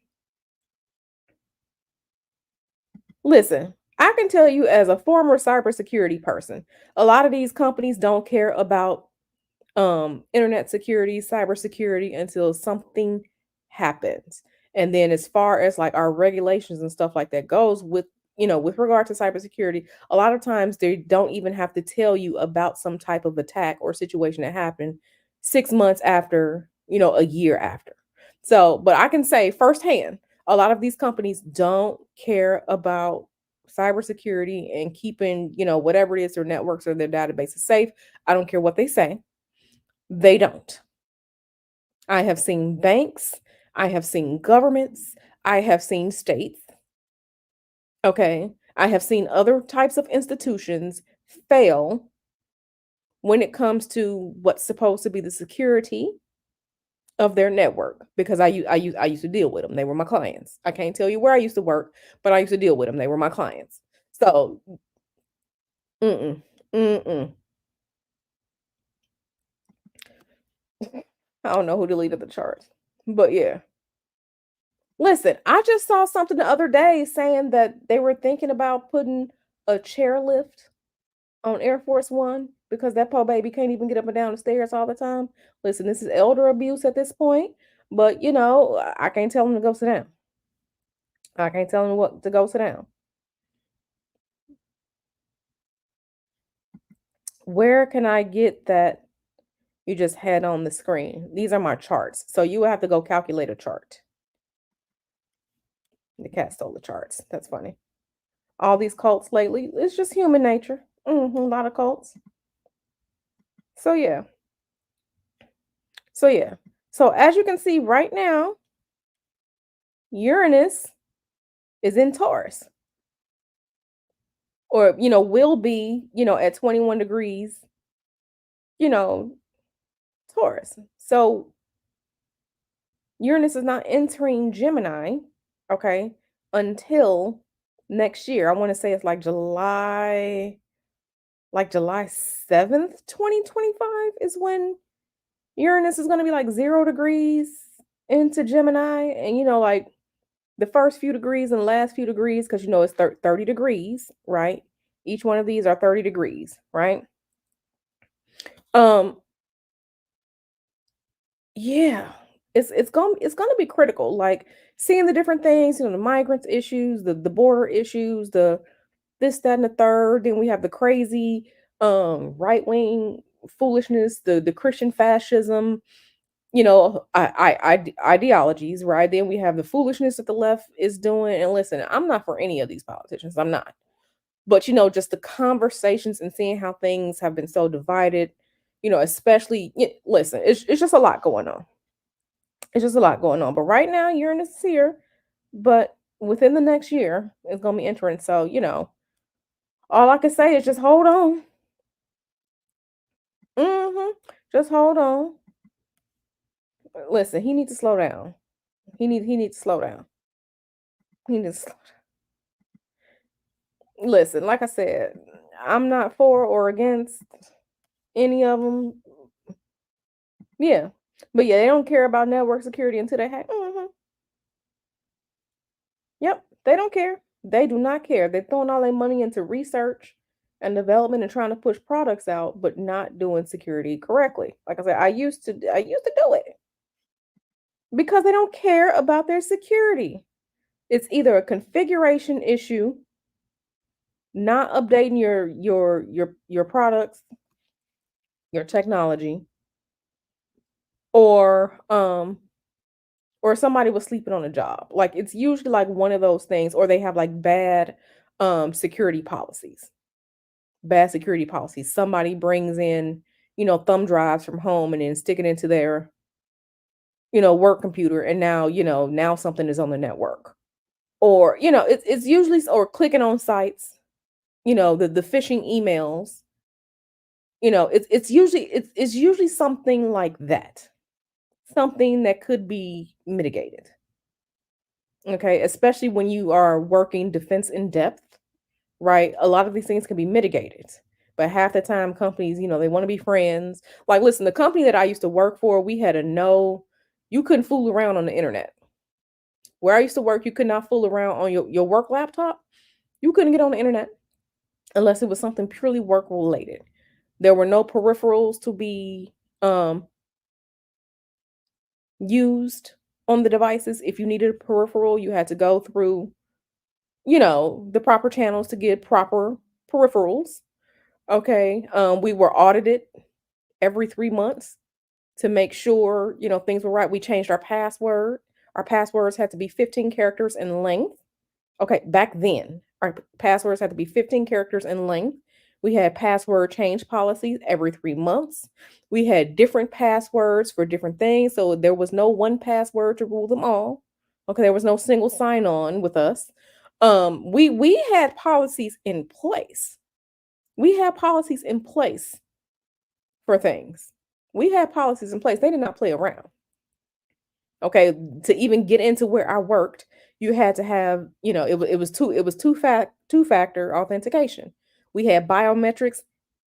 listen, I can tell you as a former cybersecurity person, a lot of these companies don't care about internet security, cybersecurity until something happens. And then as far as like our regulations and stuff like that goes with regard to cybersecurity, a lot of times they don't even have to tell you about some type of attack or situation that happened 6 months after, a year after. So, but I can say firsthand, a lot of these companies don't care about cybersecurity and keeping, whatever it is their networks or their databases safe. I don't care what they say, they don't. I have seen banks, I have seen governments, I have seen states, okay? I have seen other types of institutions fail when it comes to what's supposed to be the security of their network because I used to deal with them. They were my clients. I can't tell you where I used to work, but I used to deal with them. They were my clients. So, mm-mm, mm-mm. I don't know who deleted the chart, but yeah. Listen, I just saw something the other day saying that they were thinking about putting a chairlift on Air Force One because that poor baby can't even get up and down the stairs all the time. Listen, this is elder abuse at this point, but I can't tell him to go sit down. I can't tell him what to go sit down. Where can I get that you just had on the screen? These are my charts. So you will have to go calculate a chart. The cat stole the charts. That's funny. All these cults lately, it's just human nature. A lot of cults. So yeah. So yeah. So as you can see right now, Uranus is in Taurus or will be, at 21 degrees, you know, Taurus. So Uranus is not entering Gemini, okay, until next year. I want to say it's like July 7th, 2025 is when Uranus is going to be like 0 degrees into Gemini and like the first few degrees and the last few degrees because it's 30 degrees, right? Each one of these are 30 degrees, right? Um yeah. It's gonna be critical, like seeing the different things, the migrants issues, the border issues, the this, that, and the third. Then we have the crazy right wing foolishness, the Christian fascism, ideologies, right? Then we have the foolishness that the left is doing. And listen, I'm not for any of these politicians. I'm not. But just the conversations and seeing how things have been so divided, especially listen, it's just a lot going on. It's just a lot going on. But right now, Uranus is here, but within the next year, it's gonna be entering. So, all I can say is just hold on. Just hold on. Listen, he needs to slow down. He needs to slow down. He needs to listen, like I said, I'm not for or against any of them. Yeah. But yeah, they don't care about network security until they hack. Yep. They don't care. They do not care. They're throwing all their money into research and development and trying to push products out, but not doing security correctly. Like I said, I used to do it because they don't care about their security. It's either a configuration issue, not updating your products, your technology, or or somebody was sleeping on a job. Like it's usually like one of those things, or they have like bad security policies. Bad security policies. Somebody brings in, thumb drives from home and then stick it into their, work computer, and now, now something is on the network. Or, it's usually or clicking on sites, the phishing emails, it's usually something like that. Something that could be mitigated. Okay, especially when you are working defense in depth, right? A lot of these things can be mitigated. But half the time companies, they want to be friends. Like, listen, the company that I used to work for, we had a no, you couldn't fool around on the internet. Where I used to work, you could not fool around on your work laptop. You couldn't get on the internet unless it was something purely work related. There were no peripherals to be used on the devices. If you needed a peripheral, you had to go through, the proper channels to get proper peripherals. Okay. We were audited every 3 months to make sure, things were right. We changed our password. Our passwords had to be 15 characters in length. Okay, back then, our passwords had to be 15 characters in length. We had password change policies every 3 months. We had different passwords for different things. So there was no one password to rule them all. Okay, there was no single sign-on with us. We had policies in place. We had policies in place for things. We had policies in place. They did not play around. Okay, to even get into where I worked, you had to have, two factor authentication. We had biometrics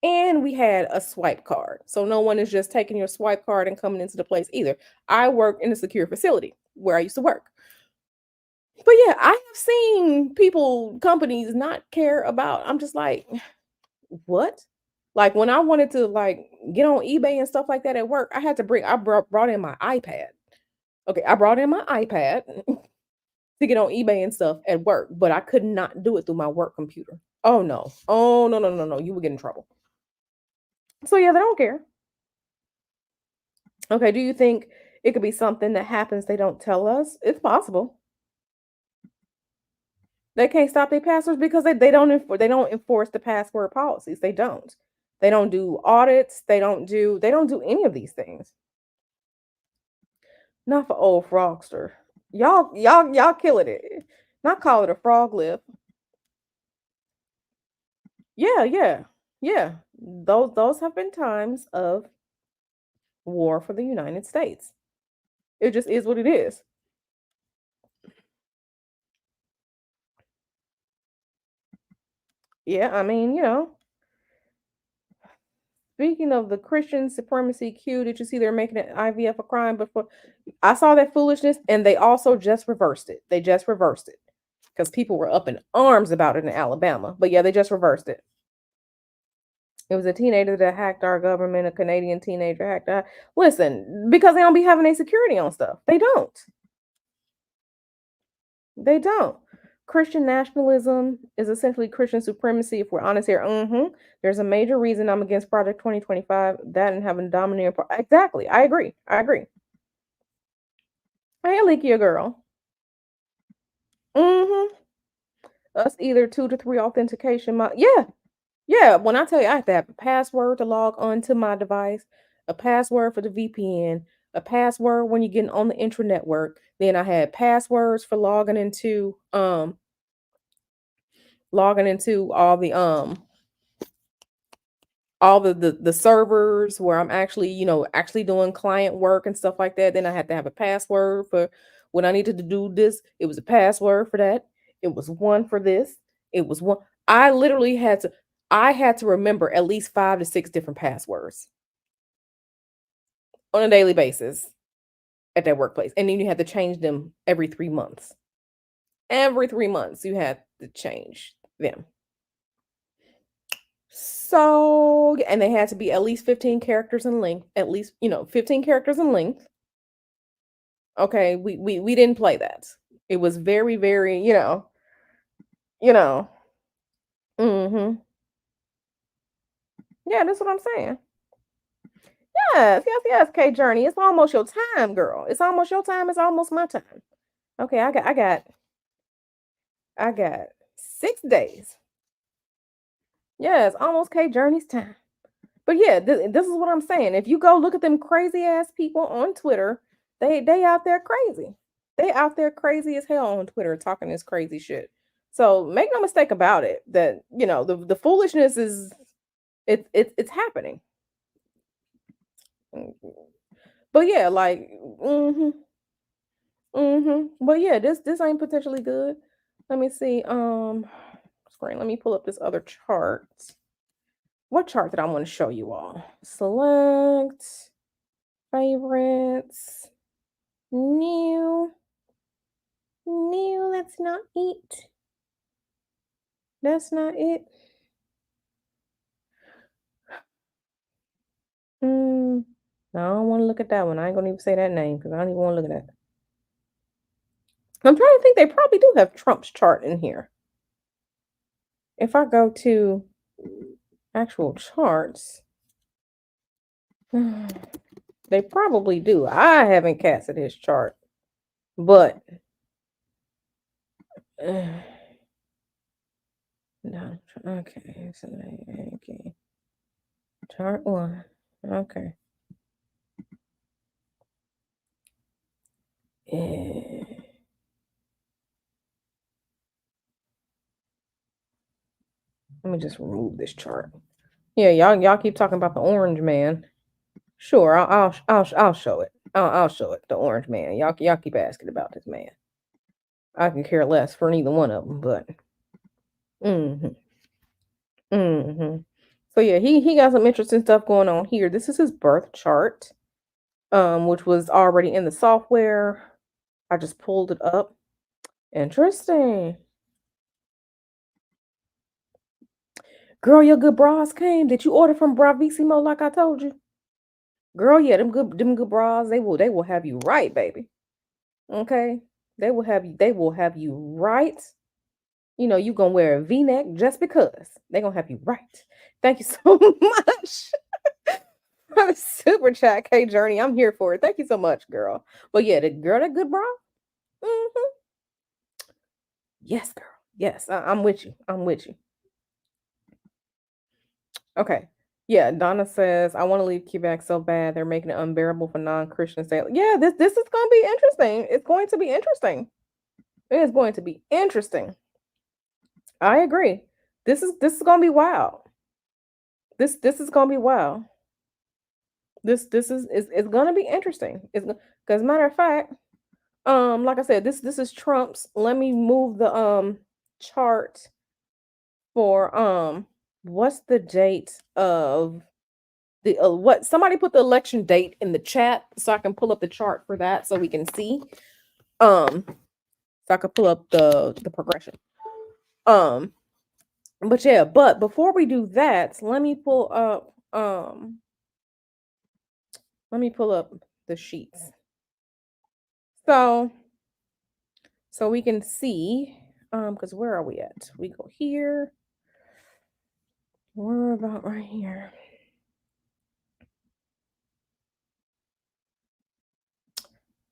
and we had a swipe card. So no one is just taking your swipe card and coming into the place either. I worked in a secure facility where I used to work. But yeah, I have seen people, companies not care about. I'm just like, what? Like when I wanted to like get on eBay and stuff like that at work, I brought in my iPad. Okay, I brought in my iPad to get on eBay and stuff at work, but I could not do it through my work computer. Oh no. Oh no, no, no, no. You would get in trouble. So yeah, they don't care. Okay, do you think it could be something that happens they don't tell us? It's possible. They can't stop their passwords because they don't enforce the password policies. They don't. They don't do audits. They don't do any of these things. Not for old frogster. Y'all killing it. Not call it a frog lip. Yeah, yeah, yeah. Those have been times of war for the United States. It just is what it is. Yeah, I mean, speaking of the Christian supremacy Q, did you see they're making it IVF a crime before? I saw that foolishness, and they also just reversed it. They just reversed it because people were up in arms about it in Alabama. But yeah, they just reversed it. It was a teenager that hacked our government. A Canadian teenager hacked our. Listen, because they don't be having a security on stuff. They don't. They don't. Christian nationalism is essentially Christian supremacy. If we're honest here, there's a major reason I'm against Project 2025. That and having domineering. Exactly. I agree. I agree. Hey, Alikia girl. Mm-hmm. Us either 2 to 3 authentication. Yeah, yeah. When I tell you, I have to have a password to log onto my device, a password for the VPN, a password when you're getting on the intranet work. Then I had passwords for logging into all the servers where I'm actually, actually doing client work and stuff like that. Then I had to have a password for when I needed to do this. It was a password for that. It was one for this. It was one. I literally I had to remember at least 5 to 6 different passwords on a daily basis at that workplace. And then you had to change them every 3 months. Every 3 months you had to change them. So, and they had to be at least 15 characters in length, at least, 15 characters in length. Okay, we didn't play that. It was very, very, you know. Mhm. Yeah, that's what I'm saying. Yes, yes, yes, K Journey. It's almost your time, girl. It's almost your time. It's almost my time. Okay, I got 6 days. Yeah, it's almost K Journey's time. But yeah, this is what I'm saying. If you go look at them crazy ass people on Twitter, they out there crazy. They out there crazy as hell on Twitter talking this crazy shit. So make no mistake about it that the foolishness is it's happening. Mm, But yeah, like But yeah, this ain't potentially good. Let me see. Screen. Let me pull up this other chart. What chart did I want to show you all? Select favorites. New. New. That's not it. That's not it. No, I don't want to look at that one. I ain't gonna even say that name because I don't even want to look at that. I'm trying to think. They probably do have Trump's chart in here. If I go to actual charts, they probably do. I haven't casted his chart, but no. Okay, so okay, chart one. Okay. Eh, Let me just remove this chart. Yeah, y'all keep talking about the orange man. Sure, I'll show it. I'll show it. The orange man. Y'all keep asking about this man. I can care less for neither one of them, but mm-hmm, mm-hmm. So yeah, he got some interesting stuff going on here. This is his birth chart, which was already in the software. I just pulled it up. Interesting. Girl, your good bras came. Did you order from Bravissimo like I told you? Girl, yeah, them good bras, they will have you right, baby. Okay? They will have you right. You gonna wear a V-neck just because. They gonna have you right. Thank you so much for the super chat, K Journey. I'm here for it. Thank you so much, girl. But yeah, the girl, that good bra. hmm Yes, girl. Yes, I'm with you. I'm with you. Okay. Yeah, Donna says, I want to leave Quebec so bad. They're making it unbearable for non-Christians. Yeah, this is gonna be interesting. It's going to be interesting. It is going to be interesting. I agree. This is gonna be wild. This is gonna be wild. This is it's gonna be interesting. It's because matter of fact, like I said, this is Trump's. Let me move the chart for what's the date of the what somebody put the election date in the chat so I can pull up the chart for that so we can see. So I could pull up the progression. Um, but before we do that, let me pull up the sheets. So we can see because where are we at? We go here. We're about right here.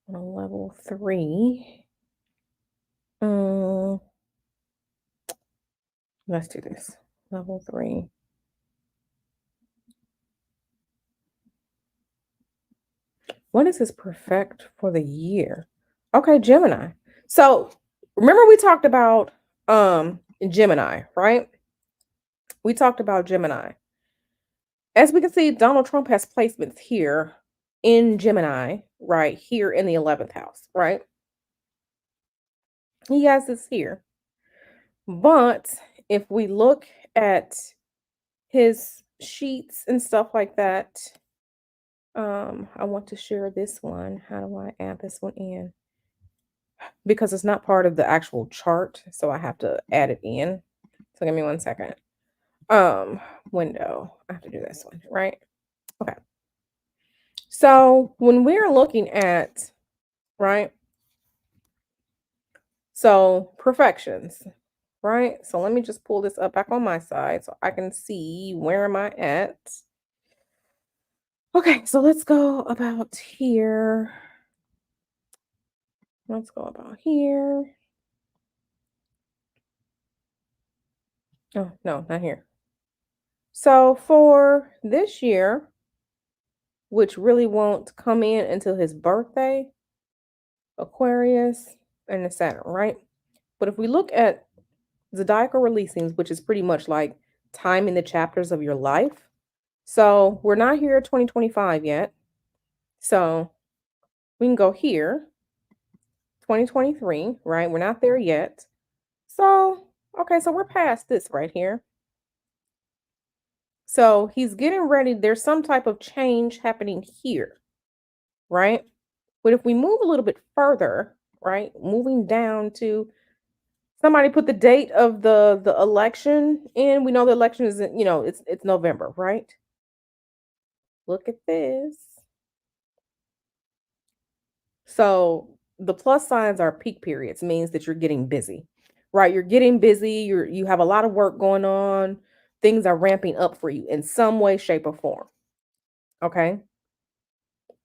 On level 3. Let's do this. Level 3. What is this perfect for the year? Okay, Gemini. So remember we talked about Gemini, right? We talked about Gemini. As we can see, Donald Trump has placements here in Gemini, right here in the 11th house, right? He has this here. But if we look at his sheets and stuff like that, I want to share this one. How do I add this one in? Because it's not part of the actual chart, so I have to add it in. So give me 1 second. Window. I have to do this one, right? Okay. So when we're looking at, right? So perfections, right? So let me just pull this up back on my side so I can see where am I at. Okay, so let's go about here. Let's go about here. Oh, no, not here. So for this year, which really won't come in until his birthday, Aquarius and the Saturn, right? But if we look at zodiacal releasings, which is pretty much like time in the chapters of your life. So we're not here at 2025 yet. So we can go here, 2023, right? We're not there yet. So, okay, so we're past this right here. So he's getting ready. There's some type of change happening here, right? But if we move a little bit further, right? Moving down to somebody put the date of the election in. We know the election is it's November, right? Look at this. So the plus signs are peak periods, means that you're getting busy, right? You're getting busy, you have a lot of work going on, things are ramping up for you in some way, shape, or form. Okay.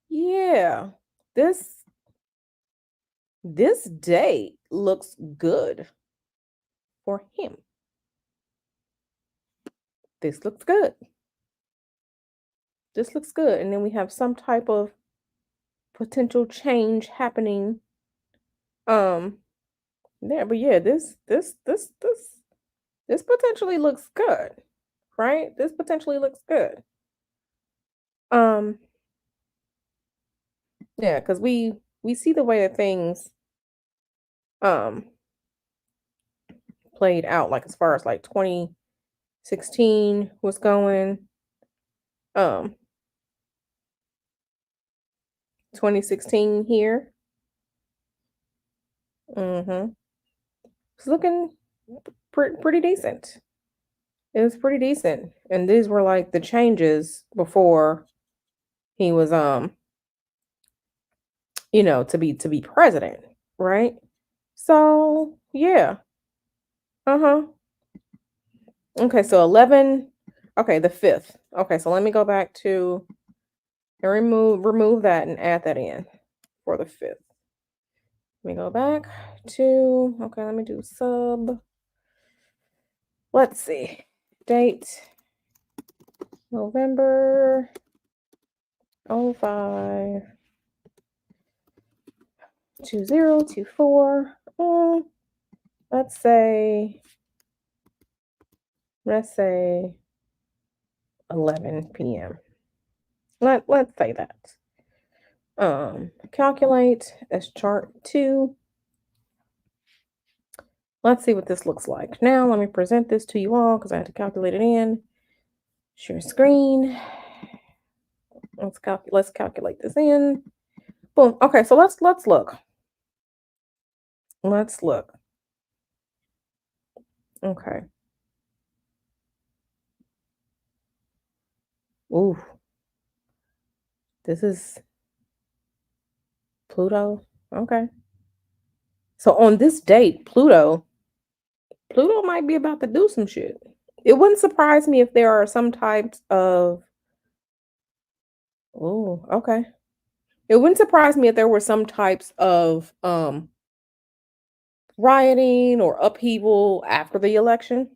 Yeah. This this date looks good for him. This looks good. This looks good. And then we have some type of potential change happening. Um, yeah, but yeah, this potentially looks good, right? This potentially looks good. Um, yeah, because we see the way that things um played out, like as far as like 2016 was going, um 2016 here. Mm-hmm. It's looking pretty decent. It was pretty decent. And these were like the changes before he was to be president, right? So yeah. Uh-huh. Okay, so 11. Okay, the fifth. Okay, so let me go back to and remove that and add that in for the fifth. Let me go back to okay, let me do sub. Let's see. Date November 05 2024. Let's say let's say 11 p.m. Let's say that. Calculate as chart 2. Let's see what this looks like. Now let me present this to you all because I had to calculate it in. Share screen. Let's calculate this in. Boom. Okay, so let's look. Let's look. Okay. Ooh. This is Pluto. Okay. So on this date, Pluto might be about to do some shit. It wouldn't surprise me if there are some types of oh, okay. It wouldn't surprise me if there were some types of rioting or upheaval after the election,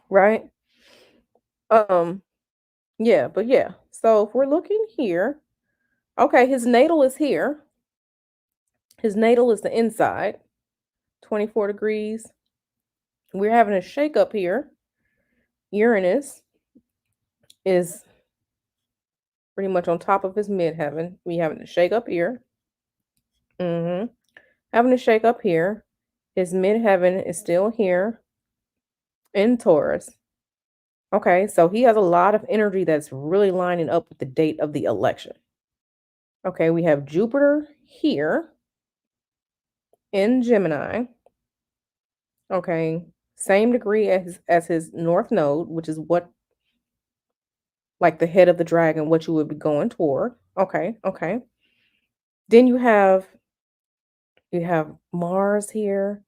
right? Um, yeah, but yeah. So if we're looking here, okay, his natal is here. His natal is the inside, 24 degrees. We're having a shake up here. Uranus is pretty much on top of his midheaven. We having a shake up here. Mm-hmm. Having a shake up here. His midheaven is still here in Taurus. Okay, so he has a lot of energy that's really lining up with the date of the election. Okay, we have Jupiter here in Gemini. Okay, same degree as his north node, which is what like the head of the dragon, what you would be going toward. Okay, okay. Then you have Mars here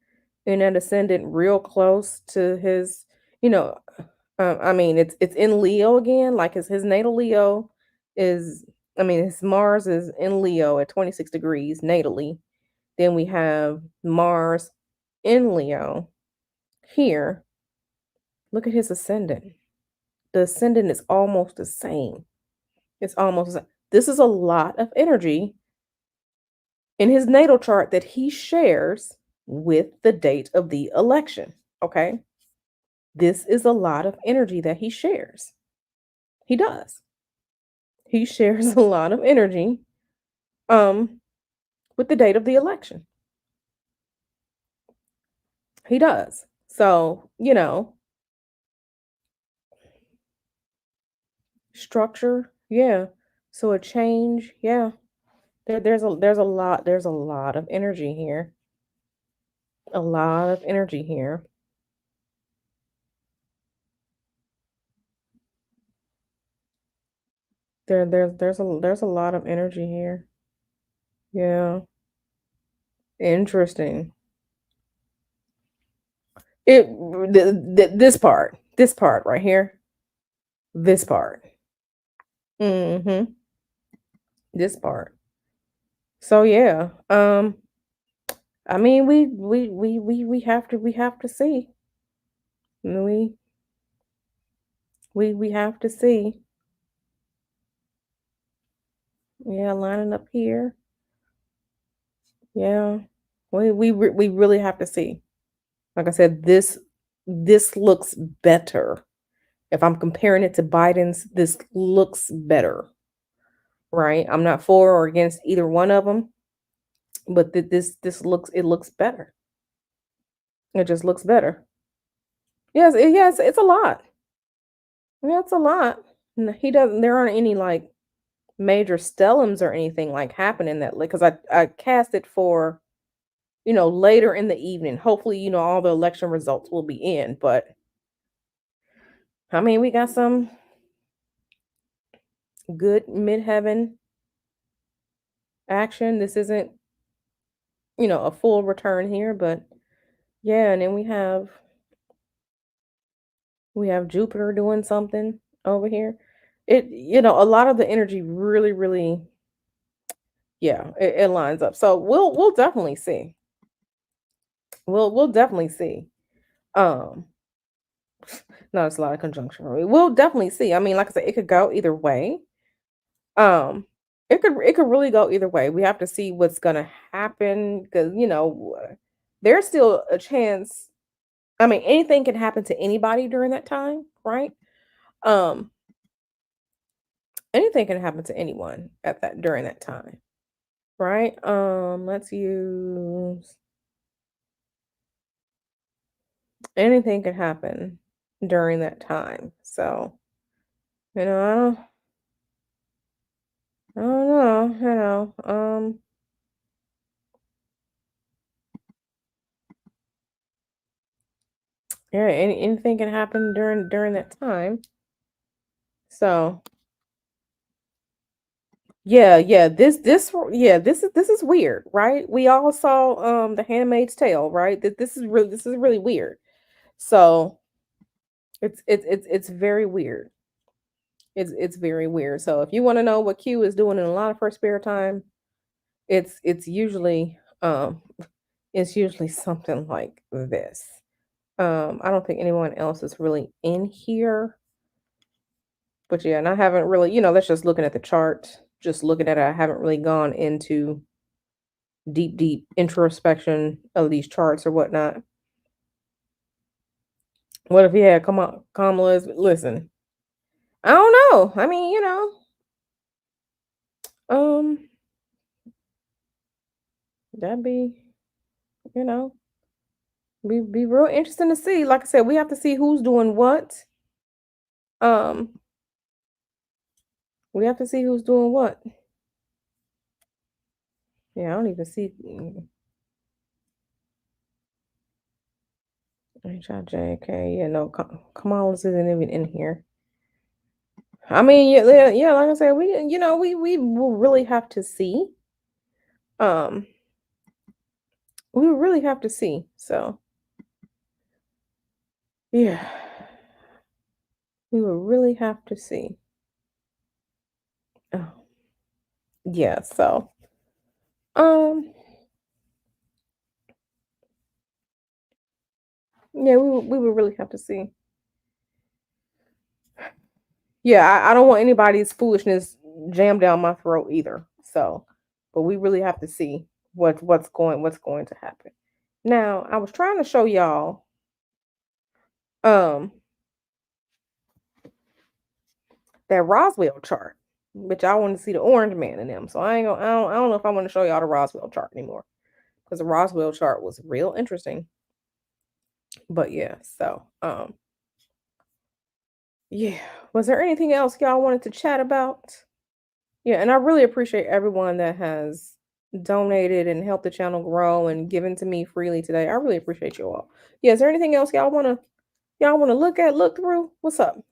in an ascendant real close to his, I mean, it's in Leo again, like his natal Leo is, I mean, his Mars is in Leo at 26 degrees natally. Then we have Mars in Leo here. Look at his ascendant. The ascendant is almost the same. It's almost the same. This is a lot of energy in his natal chart that he shares with the date of the election. Okay. This is a lot of energy that he shares. He does. He shares a lot of energy um with the date of the election. He does. So, structure, yeah. So a change, yeah. There's a lot of energy here. A lot of energy here. There's a lot of energy here. Yeah. Interesting. This part right here, this part, hmm this part. So yeah, I mean, we have to see. We we have to see. Yeah, lining up here. Yeah, we really have to see. Like I said, this looks better. If I'm comparing it to Biden's, this looks better, right? I'm not for or against either one of them, but this looks better. It just looks better. Yes, it's a lot. Yeah, it's a lot. He doesn't. There aren't any like major stellums or anything like happening that because I cast it for later in the evening. Hopefully, all the election results will be in. But I mean, we got some good midheaven action. This isn't a full return here, but yeah. And then we have Jupiter doing something over here. A lot of the energy really, yeah, it lines up. So we'll definitely see. We'll definitely see. Um, no, it's a lot of conjunction for me. We'll definitely see. I mean, like I said, it could go either way. Um, it could really go either way. We have to see what's gonna happen because there's still a chance. I mean, anything can happen to anybody during that time, right? Um, anything can happen to anyone at that during that time, right? Let's use anything can happen during that time. So, you know, I don't know, yeah, anything can happen during that time. So, yeah, this is weird, right? We all saw The Handmaid's Tale, right? This is really weird. So, it's very weird. It's very weird. So, if you want to know what Q is doing in a lot of her spare time, it's usually something like this. I don't think anyone else is really in here, but yeah, and I haven't really, that's just looking at the chart, just looking at it. I haven't really gone into deep introspection of these charts or whatnot. What if he had Kamala's listen? I don't know. I mean, um, that'd you know, be real interesting to see. Like I said, we have to see who's doing what. Um, we have to see who's doing what. Yeah, I don't even see HIJK. Yeah, no, Kamala's isn't even in here. I mean, yeah. Like I said, we will really have to see. Um, we will really have to see. So, yeah, we will really have to see. Yeah, so um yeah, we would really have to see. Yeah, I don't want anybody's foolishness jammed down my throat either. So, but we really have to see what's going to happen. Now, I was trying to show y'all um that Roswell chart, but y'all want to see the orange man in them. So I don't know if I want to show y'all the Roswell chart anymore because the Roswell chart was real interesting. But yeah, so yeah. Was there anything else y'all wanted to chat about? Yeah, and I really appreciate everyone that has donated and helped the channel grow and given to me freely today. I really appreciate you all. Yeah, is there anything else y'all wanna look through? What's up?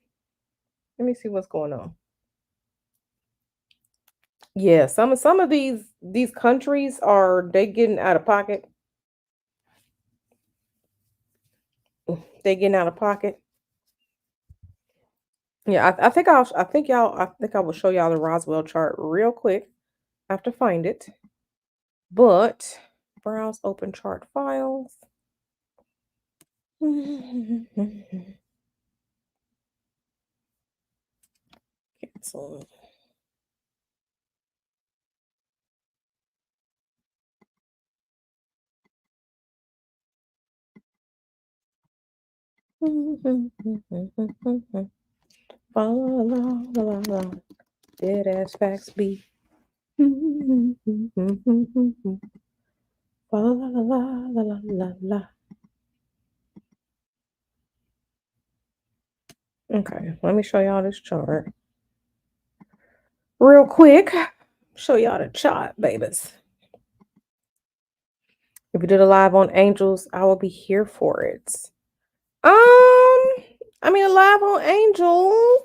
Let me see what's going on. Yeah, some of these countries are they getting out of pocket. They getting out of pocket. Yeah, I think I will show y'all the Roswell chart real quick. I have to find it. But browse open chart files. Cancel. La la la la la. Dead ass facts be. La la la la la la la la. Okay, let me show y'all this chart real quick. Show y'all the chart, babies. If we did a live on angels, I will be here for it. I mean, a live on angels.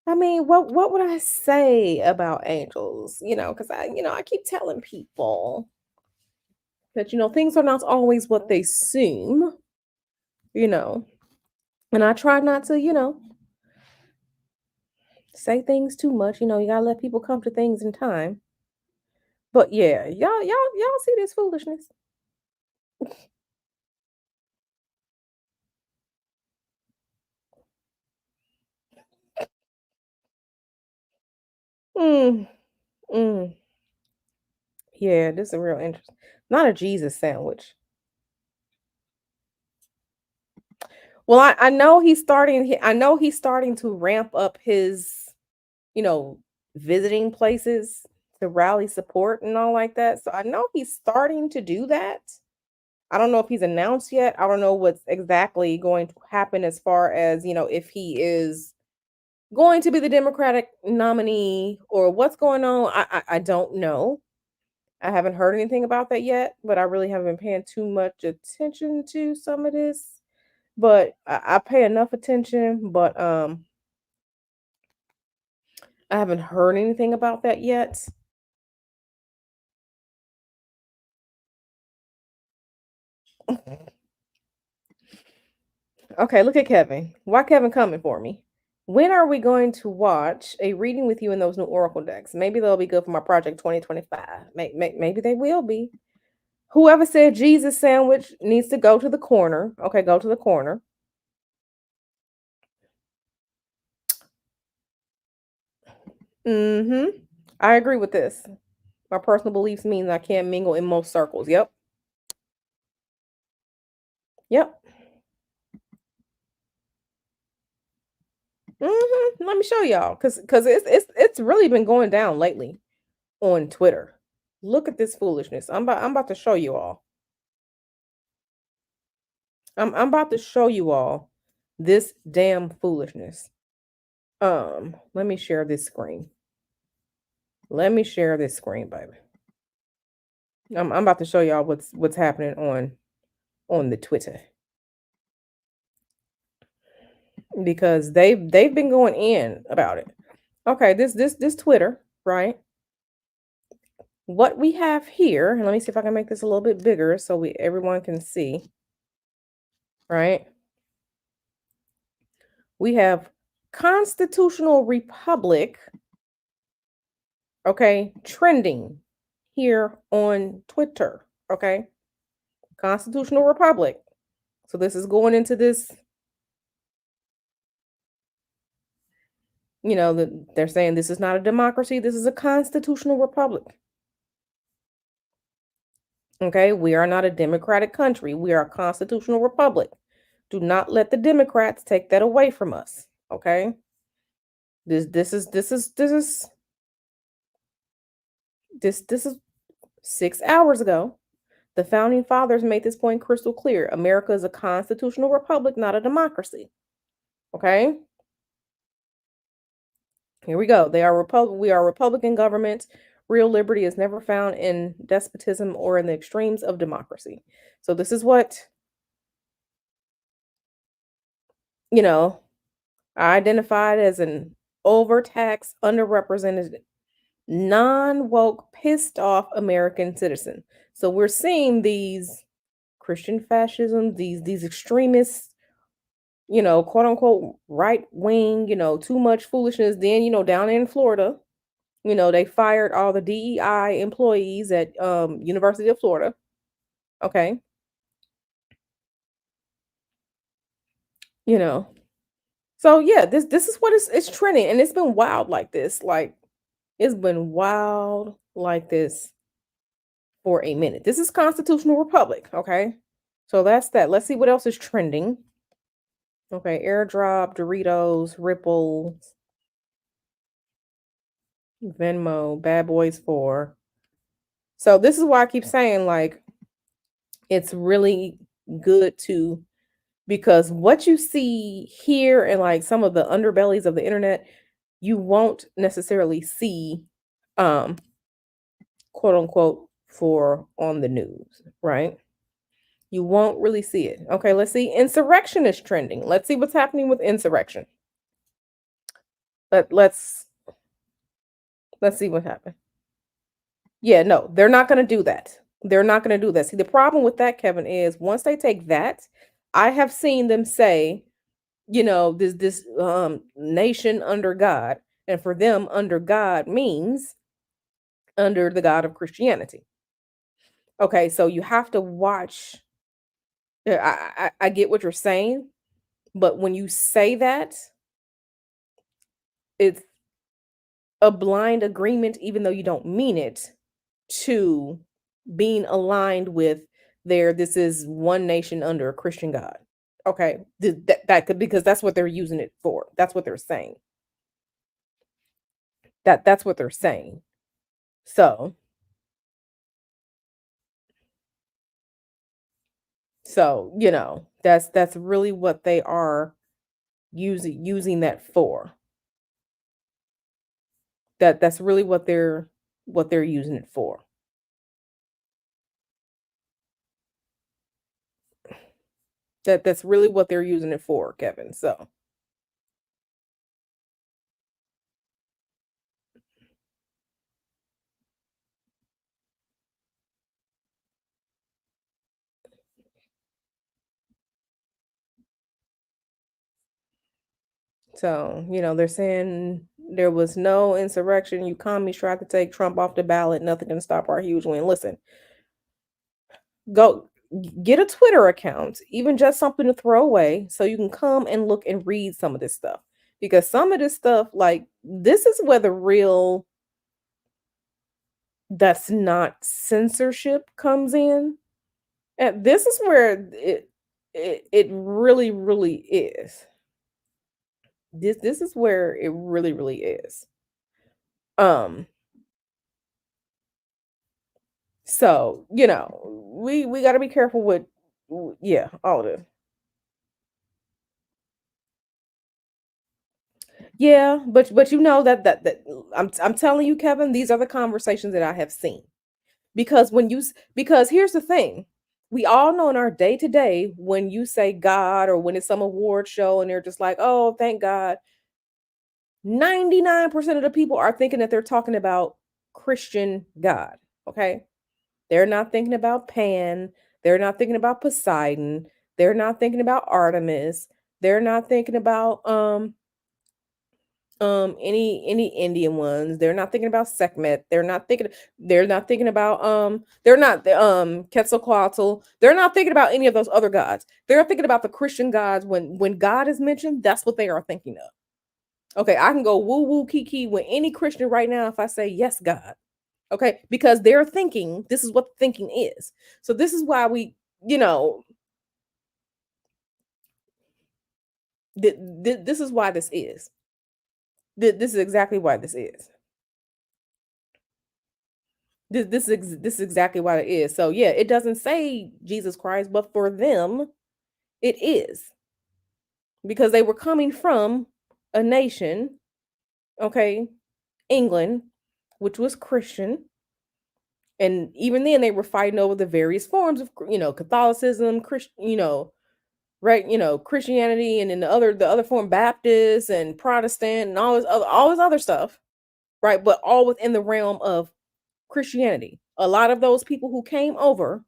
I mean, what would I say about angels? Because I keep telling people that things are not always what they seem. You know, and I try not to say things too much. You gotta let people come to things in time. But yeah, y'all see this foolishness? Mm, mm. Yeah, this is real interesting. Not a Jesus sandwich. Well, I know he's starting to ramp up his, you know, visiting places to rally support and all like that. So I know he's starting to do that. I don't know if he's announced yet. I don't know what's exactly going to happen as far as, if he is going to be the Democratic nominee or what's going on. I don't know. I haven't heard anything about that yet, but I really haven't been paying too much attention to some of this. But I pay enough attention, but I haven't heard anything about that yet. Okay, look at Kevin. Why Kevin coming for me? When are we going to watch a reading with you in those new Oracle decks? Maybe they'll be good for my project 2025. Maybe they will be. Whoever said Jesus sandwich needs to go to the corner. Okay, go to the corner. Mm-hmm. I agree with this. My personal beliefs mean I can't mingle in most circles. Yep. Yep. Let me show y'all, cause it's really been going down lately on Twitter. Look at this foolishness. I'm about to show you all. I'm about to show you all this damn foolishness. Let me share this screen. Let me share this screen, baby. I'm about to show y'all what's happening on the Twitter because they've been going in about it. Okay, this Twitter, right? What we have here, and let me see if I can make this a little bit bigger so everyone can see, right? We have Constitutional Republic Okay, trending here on Twitter. Okay, constitutional republic. So this is going into this, they're saying this is not a democracy, this is a constitutional republic. Okay, we are not a democratic country, we are a constitutional republic. Do not let the Democrats take that away from us. Okay, this is 6 hours ago. The founding fathers made this point crystal clear. America is a constitutional republic, not a democracy. Okay, here we go. We are Republican governments. Real liberty is never found in despotism or in the extremes of democracy. So this is what, you know, I identified as an overtaxed, underrepresented, non-woke, pissed off American citizen. So we're seeing these Christian fascism, these extremists, quote unquote right wing, too much foolishness. Then, down in Florida, they fired all the DEI employees at University of Florida. Okay. You know. So yeah, this is what it's trending, and it's been wild like this. Like it's been wild like this for a minute. This is constitutional republic, okay? So that's that. Let's see what else is trending. Okay, airdrop, Doritos, Ripple, Venmo, Bad Boys 4. So this is why I keep saying like it's really good to, because what you see here and like some of the underbellies of the internet, you won't necessarily see um quote unquote for on the news, right? You won't really see it. Okay, let's see. Insurrection is trending. Let's see what's happening with insurrection. Let's see what happened. Yeah, no, they're not going to do that. They're not going to do that. See, the problem with that, Kevin, is once they take that, I have seen them say, this nation under God, and for them, under God means under the God of Christianity. Okay, so you have to watch. I get what you're saying, but when you say that, it's a blind agreement, even though you don't mean it, to being aligned with this is one nation under a Christian God. Okay, that could, because that's what they're using it for. That's what they're saying. That's what they're saying. So that's really what they are using that for. That's really what they're using it for. That's really what they're using it for, Kevin. So, they're saying there was no insurrection. You commies tried to take Trump off the ballot. Nothing can stop our huge win. Listen, go get a Twitter account, even just something to throw away so you can come and look and read some of this stuff. Because some of this stuff, like, this is where the real, that's not censorship comes in. And this is where it really, really is. This is where it really, really is. Um, so we got to be careful with, yeah, all of this. Yeah, but that I'm telling you, Kevin, these are the conversations that I have seen. Because because here's the thing. We all know in our day to day, when you say God or when it's some award show and they're just like, "Oh, thank God." 99% of the people are thinking that they're talking about Christian God, okay? They're not thinking about Pan, they're not thinking about Poseidon, they're not thinking about Artemis, they're not thinking about Any Indian ones. They're not thinking about Sekhmet. They're not thinking about they're not Quetzalcoatl. They're not thinking about any of those other gods. They're thinking about the Christian gods. When God is mentioned, that's what they are thinking of. Okay, I can go woo woo kiki with any Christian right now if I say yes, God. Okay, because they're thinking this is what the thinking is. So this is why we, you know, this is why this is. This is exactly why this is. This is exactly what it is. So yeah, it doesn't say Jesus Christ, but for them, it is because they were coming from a nation, okay, England, which was Christian, and even then they were fighting over the various forms of Catholicism, right, Christianity, and then the other form Baptist and Protestant and all this other stuff, right? But all within the realm of Christianity. A lot of those people who came over,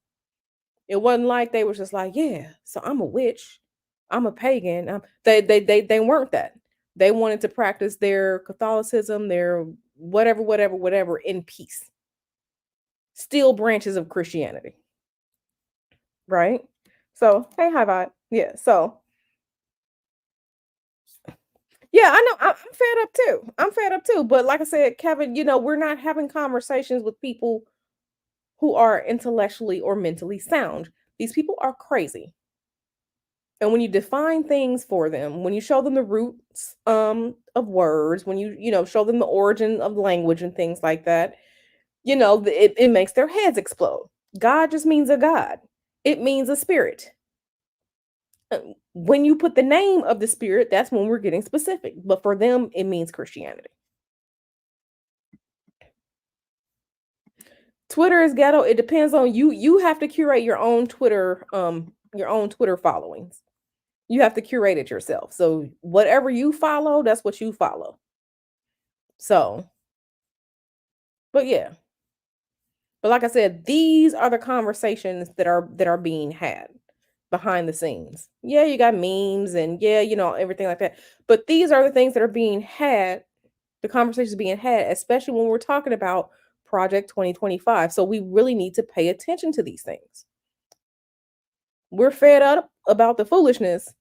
it wasn't like they was just like, yeah, so I'm a witch, I'm a pagan. They weren't that. They wanted to practice their Catholicism, their whatever, whatever, whatever in peace. Still branches of Christianity, right? So, hey, high vibe. Yeah. So, yeah, I know. I'm fed up too. I'm fed up too. But like I said, Kevin, we're not having conversations with people who are intellectually or mentally sound. These people are crazy. And when you define things for them, when you show them the roots of words, when you show them the origin of language and things like that, it makes their heads explode. God just means a God. It means a spirit. When you put the name of the spirit, that's when we're getting specific. But for them, it means Christianity. Twitter is ghetto. It depends on you. You have to curate your own Twitter followings. You have to curate it yourself. So whatever you follow, that's what you follow. So, but yeah. But like I said, these are the conversations that are being had behind the scenes. Yeah, you got memes and yeah, everything like that. But these are the things that are being had, the conversations being had, especially when we're talking about Project 2025. So we really need to pay attention to these things. We're fed up about the foolishness,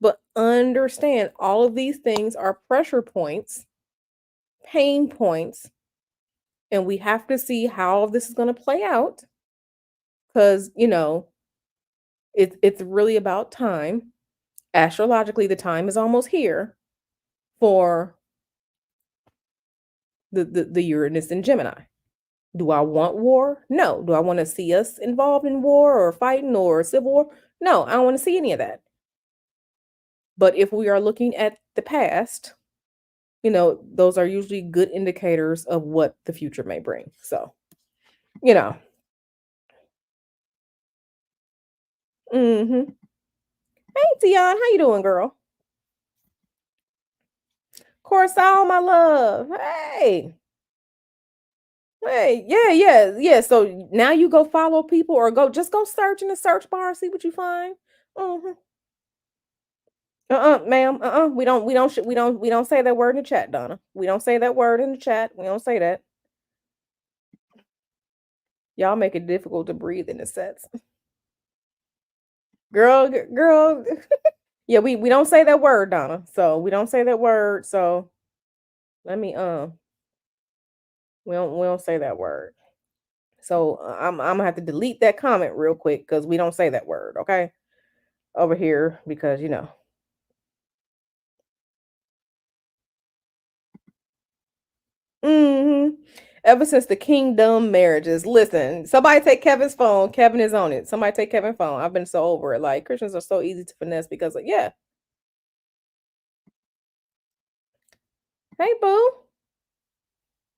but understand all of these things are pressure points, pain points, and we have to see how this is going to play out because, it's really about time. Astrologically, the time is almost here for the Uranus and Gemini. Do I want war? No. Do I want to see us involved in war or fighting or civil war? No, I don't want to see any of that. But if we are looking at the past, those are usually good indicators of what the future may bring. So, you know. Mhm. Hey, Tion, how you doing, girl? Coruscant, my love. Hey. Hey, yeah, yeah, yeah. So now you go follow people or just go search in the search bar, see what you find. Mhm. Ma'am. We don't say that word in the chat, Donna. We don't say that word in the chat. We don't say that. Y'all make it difficult to breathe in the sets. Girl. Yeah, we don't say that word, Donna. So we don't say that word. So let me we don't say that word. So I'm gonna have to delete that comment real quick because we don't say that word, okay? Over here because Mhm. Ever since the kingdom marriages. Listen, somebody take Kevin's phone. Kevin is on it. Somebody take Kevin's phone. I've been so over it. Like Christians are so easy to finesse because yeah. Hey boo.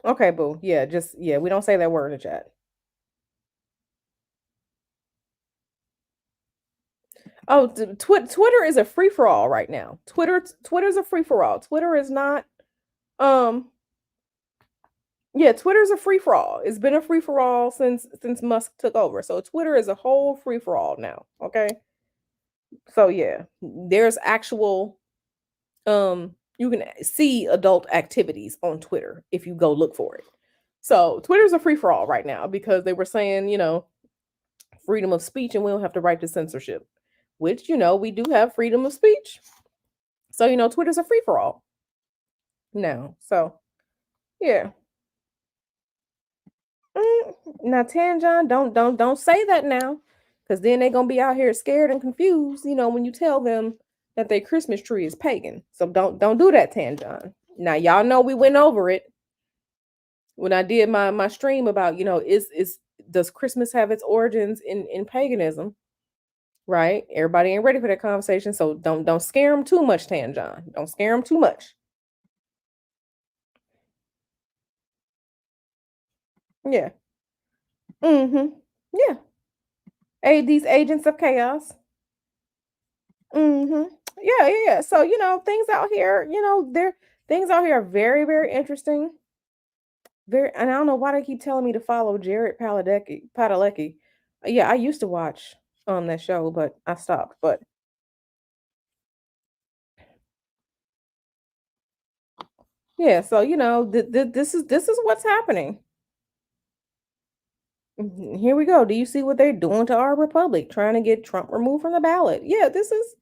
Okay, boo. Yeah, just yeah, we don't say that word in the chat. Oh, Twitter is a free for all right now. Twitter's a free for all. Twitter is not um yeah, Twitter's a free for all. It's been a free for all since Musk took over. So Twitter is a whole free for all now, okay? So yeah, there's actual um You can see adult activities on Twitter if you go look for it. So Twitter's a free for all right now because they were saying, freedom of speech and we don't have to right to censorship, which, we do have freedom of speech. So, Twitter's a free for all now. So, yeah. Now, Tanjon, don't say that now, because then they're gonna be out here scared and confused. When you tell them that their Christmas tree is pagan. So don't do that, Tanjon. Now, y'all know we went over it when I did my stream about is does Christmas have its origins in paganism? Right? Everybody ain't ready for that conversation, so don't scare them too much, Tanjon. Don't scare them too much. Yeah. Mm-hmm. Yeah. These agents of chaos. Mhm. Yeah, yeah, yeah. So, things out here, there things out here are very, very interesting. Very, and I don't know why they keep telling me to follow Jared Padalecki. Yeah, I used to watch on that show, but I stopped. But yeah, so this is what's happening. Here we go. Do you see what they're doing to our republic? Trying to get Trump removed from the ballot. Yeah, this is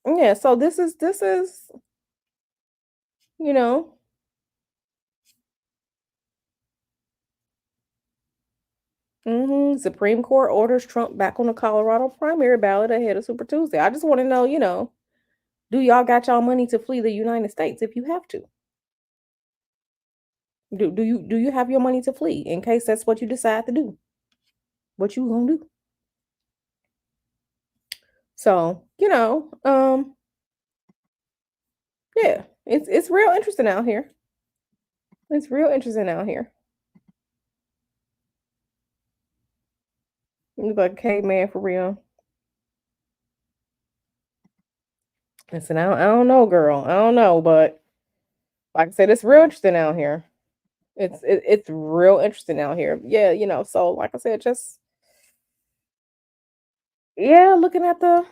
yeah. So this is you know Supreme Court orders Trump back on the Colorado primary ballot ahead of Super Tuesday. I just want to know, do y'all got y'all money to flee the United States if you have to? Do you have your money to flee in case that's what you decide to do? What you gonna do? So, yeah, it's real interesting out here. It's real interesting out here. You look like a caveman for real. Listen, I don't know, girl. I don't know, but like I said, it's real interesting out here. It's real interesting out here. Yeah, so like I said, just yeah, looking at the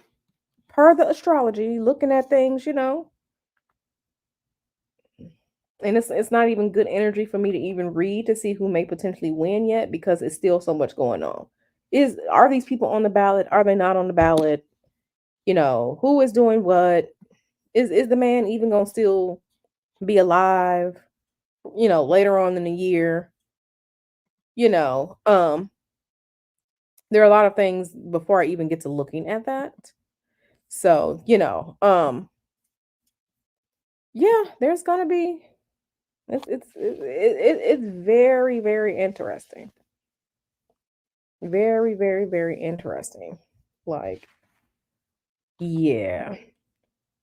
per the astrology, looking at things, and it's not even good energy for me to even read to see who may potentially win yet because it's still so much going on. Are these people on the ballot? Are they not on the ballot? Who is doing what? Is the man even gonna still be alive? Later on in the year. You know, um, there are a lot of things before I even get to looking at that. So, yeah, there's gonna be it's very, very interesting. Very, very, very interesting. Like, yeah.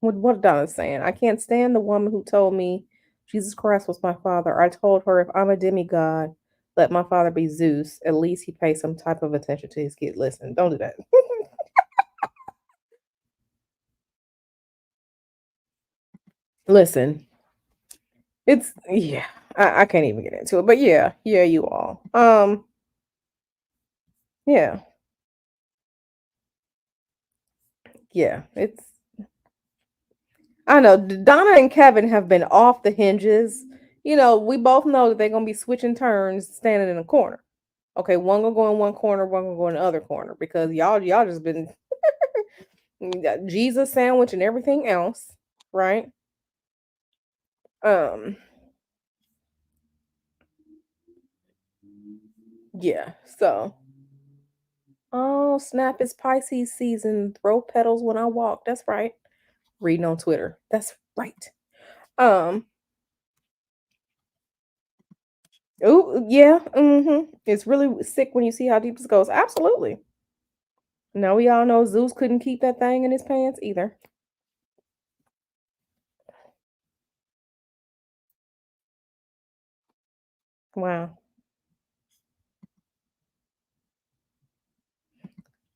What Donna's saying. I can't stand the woman who told me Jesus Christ was my father. I told her if I'm a demigod, let my father be Zeus. At least he pays some type of attention to his kid. Listen, don't do that. Listen, it's yeah. I can't even get into it. But yeah, yeah, you all. Yeah, yeah. It's I know Donna and Kevin have been off the hinges. We both know that they're gonna be switching turns, standing in a corner. Okay, one gonna go in one corner, one gonna go in the other corner because y'all just been Jesus sandwich and everything else, right? Um, yeah. So, oh snap! It's Pisces season. Throw petals when I walk. That's right. Reading on Twitter. That's right. Um. Oh yeah. It's really sick when you see how deep this goes. Absolutely. Now we all know Zeus couldn't keep that thing in his pants either. Wow.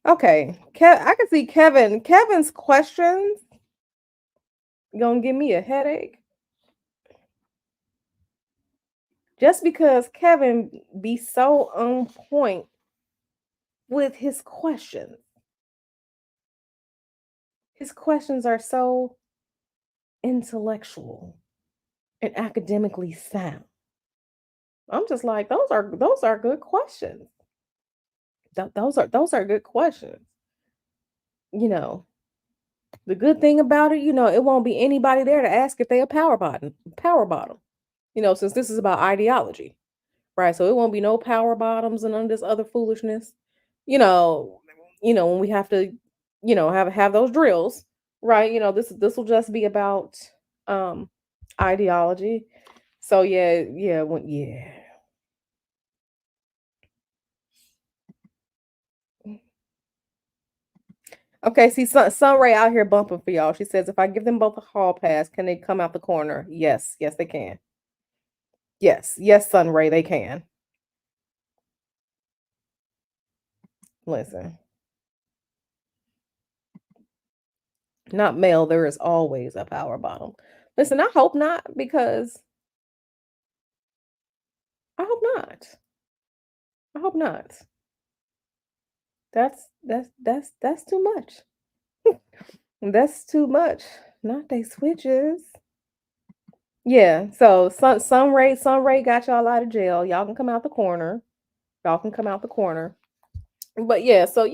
Okay. I can see Kevin's questions gonna give me a headache just because Kevin be so on point with his questions. His questions are so intellectual and academically sound. I'm just like, those are good questions. Those are good questions. You know, the good thing about it, it won't be anybody there to ask if they a power bottom. Since this is about ideology, right? So it won't be no power bottoms and none of this other foolishness. You know, when we have to, have those drills, right? This will just be about um ideology. So yeah. Okay, see, Sunray out here bumping for y'all. She says, if I give them both a hall pass, can they come out the corner? Yes, yes, they can. Yes, yes, Sunray, they can. Listen, not male. There is always a power bottom. Listen, I hope not because I hope not. I hope not. That's too much. That's too much. Not they switches. Yeah. So Sunray got y'all out of jail. Y'all can come out the corner. Y'all can come out the corner. But yeah, so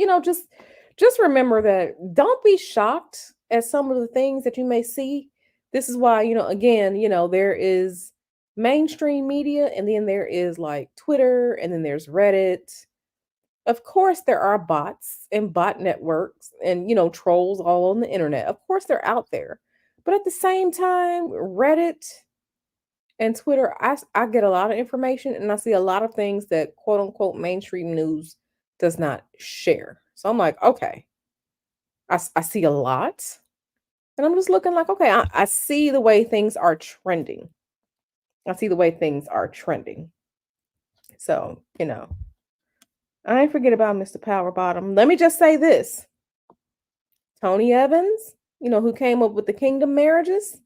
just remember that don't be shocked at some of the things that you may see. This is why, again, there is mainstream media and then there is like Twitter and then there's Reddit. Of course there are bots and bot networks and trolls all on the internet. Of course they're out there. But at the same time, Reddit and Twitter, I get a lot of information and I see a lot of things that quote unquote mainstream news does not share. So I'm like, okay, I see a lot. And I'm just looking like, okay, I see the way things are trending. I see the way things are trending. So, I ain't forget about Mr. Power Bottom. Let me just say this. Tony Evans, who came up with the kingdom marriages,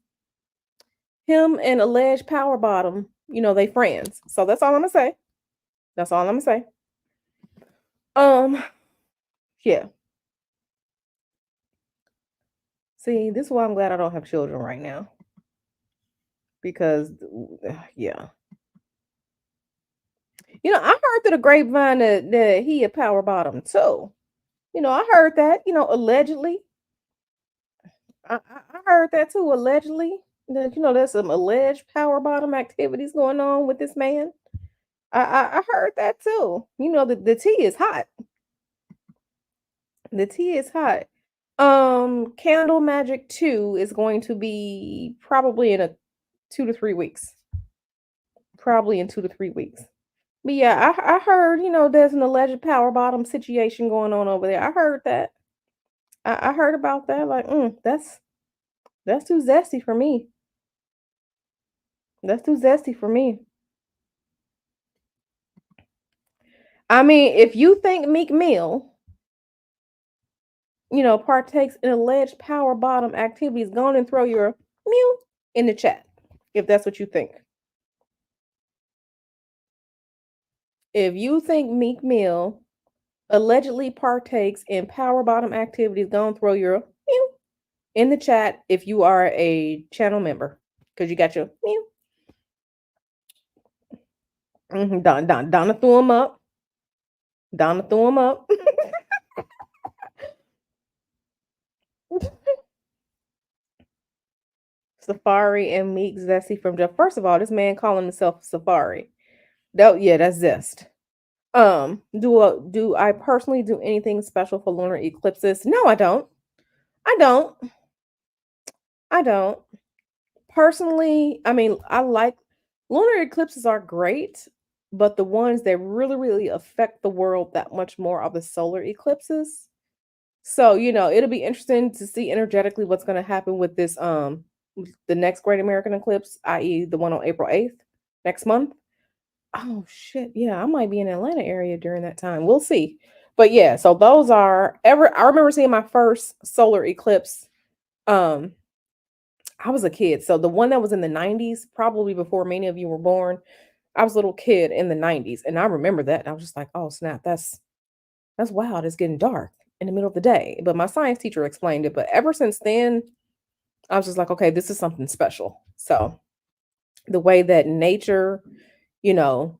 him and alleged Power Bottom, they friends. So that's all I'm gonna say. That's all I'm gonna say. Um, yeah. See, this is why I'm glad I don't have children right now. Because yeah. I heard through the grapevine that he a power bottom too. I heard that, allegedly. I heard that too, allegedly. That there's some alleged power bottom activities going on with this man. I heard that too. The tea is hot. The tea is hot. Candle Magic 2 is going to be probably in a 2 to 3 weeks. Probably in 2 to 3 weeks. But yeah, I heard, there's an alleged power bottom situation going on over there. I heard that. I heard about that. Like, that's too zesty for me. That's too zesty for me. I mean, if you think Meek Mill, partakes in alleged power bottom activities, go on and throw your mew in the chat if that's what you think. If you think Meek Mill allegedly partakes in power bottom activities, go and throw your mew in the chat if you are a channel member because you got your mew. Donna threw him up. Donna threw him up. Safari and Meek Zesty from Jeff. First of all, this man calling himself Safari. That's zest. Do I personally do anything special for lunar eclipses? No, I don't. I don't. I don't. Personally, I mean, I like lunar eclipses are great, but the ones that really, really affect the world that much more are the solar eclipses. So, it'll be interesting to see energetically what's going to happen with this the next Great American Eclipse, i.e. the one on April 8th next month. Oh shit, yeah, I might be in Atlanta area during that time. We'll see. But yeah, so those are ever I remember seeing my first solar eclipse. Um I was a kid. So the one that was in the 90s, probably before many of you were born. I was a little kid in the 90s and I remember that. And I was just like, "Oh, snap. That's wild. It's getting dark in the middle of the day. But my science teacher explained it. But ever since then, I was just like, okay, this is something special. So the way that nature, you know,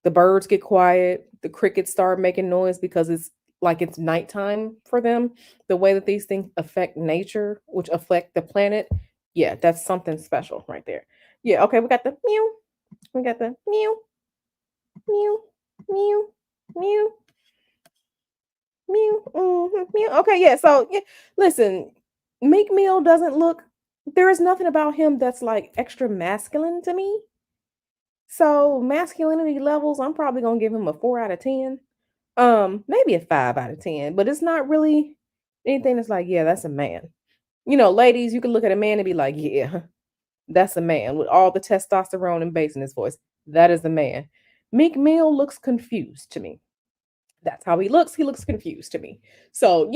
the birds get quiet, the crickets start making noise because it's like it's nighttime for them. The way that these things affect nature, which affect the planet, yeah, that's something special right there. Yeah, okay, we got the mew, we got the mew, mew, mew, mew, mew, mew. Okay, yeah, so yeah, listen, Meek Mill doesn't look, there is nothing about him that's like extra masculine to me. So masculinity levels, I'm probably gonna give him a 4 out of 10. Maybe a 5 out of 10, but it's not really anything that's like, yeah, that's a man. Ladies, you can look at a man and be like, yeah, that's a man with all the testosterone and bass in his voice. That is a man. Meek Mill looks confused to me. That's how he looks. He looks confused to me. So,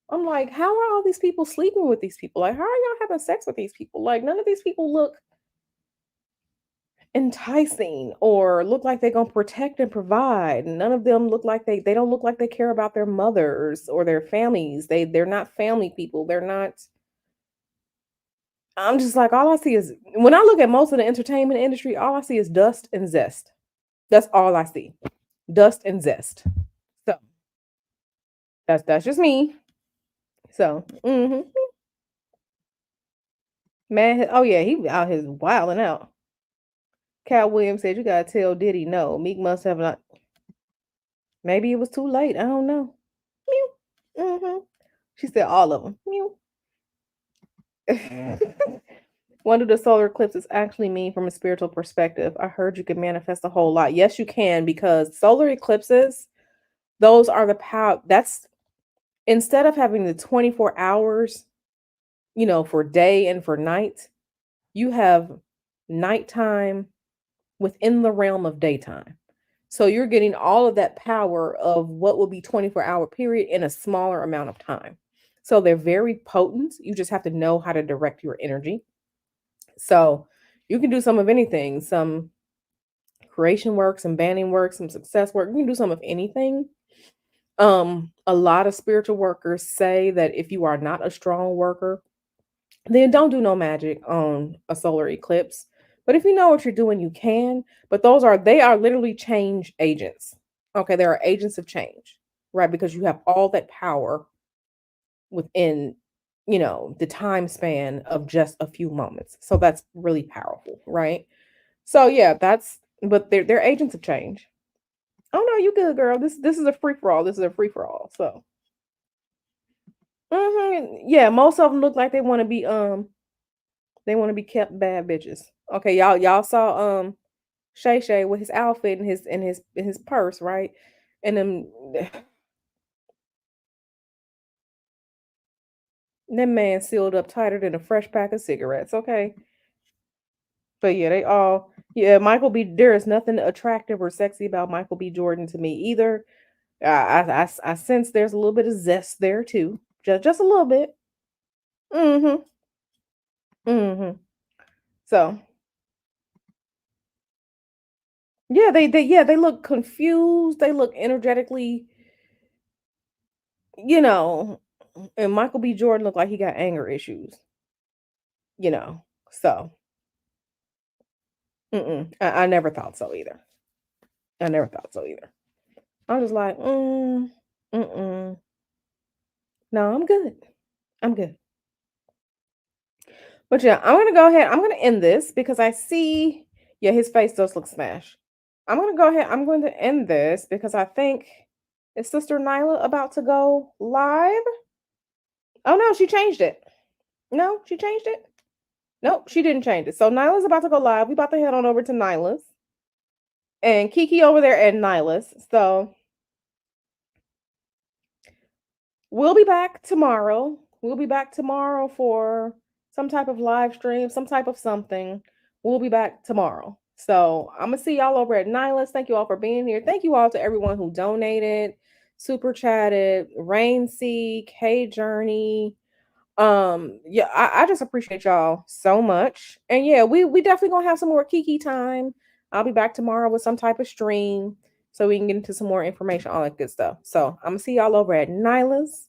I'm like, how are all these people sleeping with these people? Like, how are y'all having sex with these people? Like, none of these people look enticing or look like they're gonna protect and provide. None of them look like they don't look like they care about their mothers or their families. They're not family people. They're not. I'm just like, all I see is, when I look at most of the entertainment industry, all I see is dust and zest. That's all I see. Dust and zest. So that's just me. So man, oh yeah, he out here wilding out. Cal Williams said you gotta tell Diddy no. Meek must have not. Maybe it was too late. I don't know. Mew. She said all of them. Mew. What do the solar eclipses actually mean from a spiritual perspective? I heard you can manifest a whole lot. Yes, you can, because solar eclipses, those are the power. That's, instead of having the 24 hours, for day and for night, you have nighttime within the realm of daytime. So you're getting all of that power of what will be 24-hour period in a smaller amount of time. So they're very potent. You just have to know how to direct your energy. So you can do some of anything, some creation work, some banning work, some success work. You can do some of anything. A lot of spiritual workers say that if you are not a strong worker, then don't do no magic on a solar eclipse. But if you know what you're doing, you can. But they are literally change agents. Okay, they are agents of change, right? Because you have all that power within, the time span of just a few moments. So that's really powerful, right? So yeah, but they're agents of change. Oh no, you good, girl. This is a free for all. This is a free for all. So yeah, most of them look like they want to be kept bad bitches. Okay, y'all saw Shay Shay with his outfit and his purse, right? And then that man sealed up tighter than a fresh pack of cigarettes. Okay, but yeah, Michael B. There is nothing attractive or sexy about Michael B. Jordan to me either. I sense there's a little bit of zest there too, just a little bit. Mm-hmm. Mm-hmm. So yeah, they look confused. They look energetically, you know, and Michael B. Jordan looked like he got anger issues, you know. So I never thought so either. I never thought so either. I was like, mm. No, I'm good. I'm good. But yeah, I'm gonna go ahead. I'm gonna end this because I see, yeah, his face does look smashed. I'm gonna go ahead. I'm going to end this because I think, is Sister Nyla about to go live? Oh no, she changed it. No, she changed it. Nope, she didn't change it. So Nyla's about to go live. We about to head on over to Nyla's and Kiki over there at Nyla's. So we'll be back tomorrow. We'll be back tomorrow for some type of live stream, some type of something. We'll be back tomorrow. So I'm gonna see y'all over at Nyla's. Thank you all for being here. Thank you all to everyone who donated, super chatted, Rain C, K Journey. Yeah, I just appreciate y'all so much. And yeah, we definitely gonna have some more Kiki time. I'll be back tomorrow with some type of stream. so we can get into some more information, all that good stuff. So I'm gonna see y'all over at Nyla's.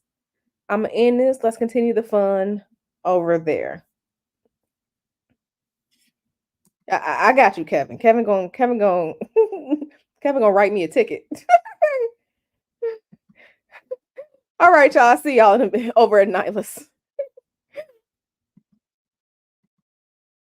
I'm gonna end this. Let's continue the fun over there. I got you, Kevin. Kevin gonna write me a ticket. All right, y'all. I see y'all over at Nyla's.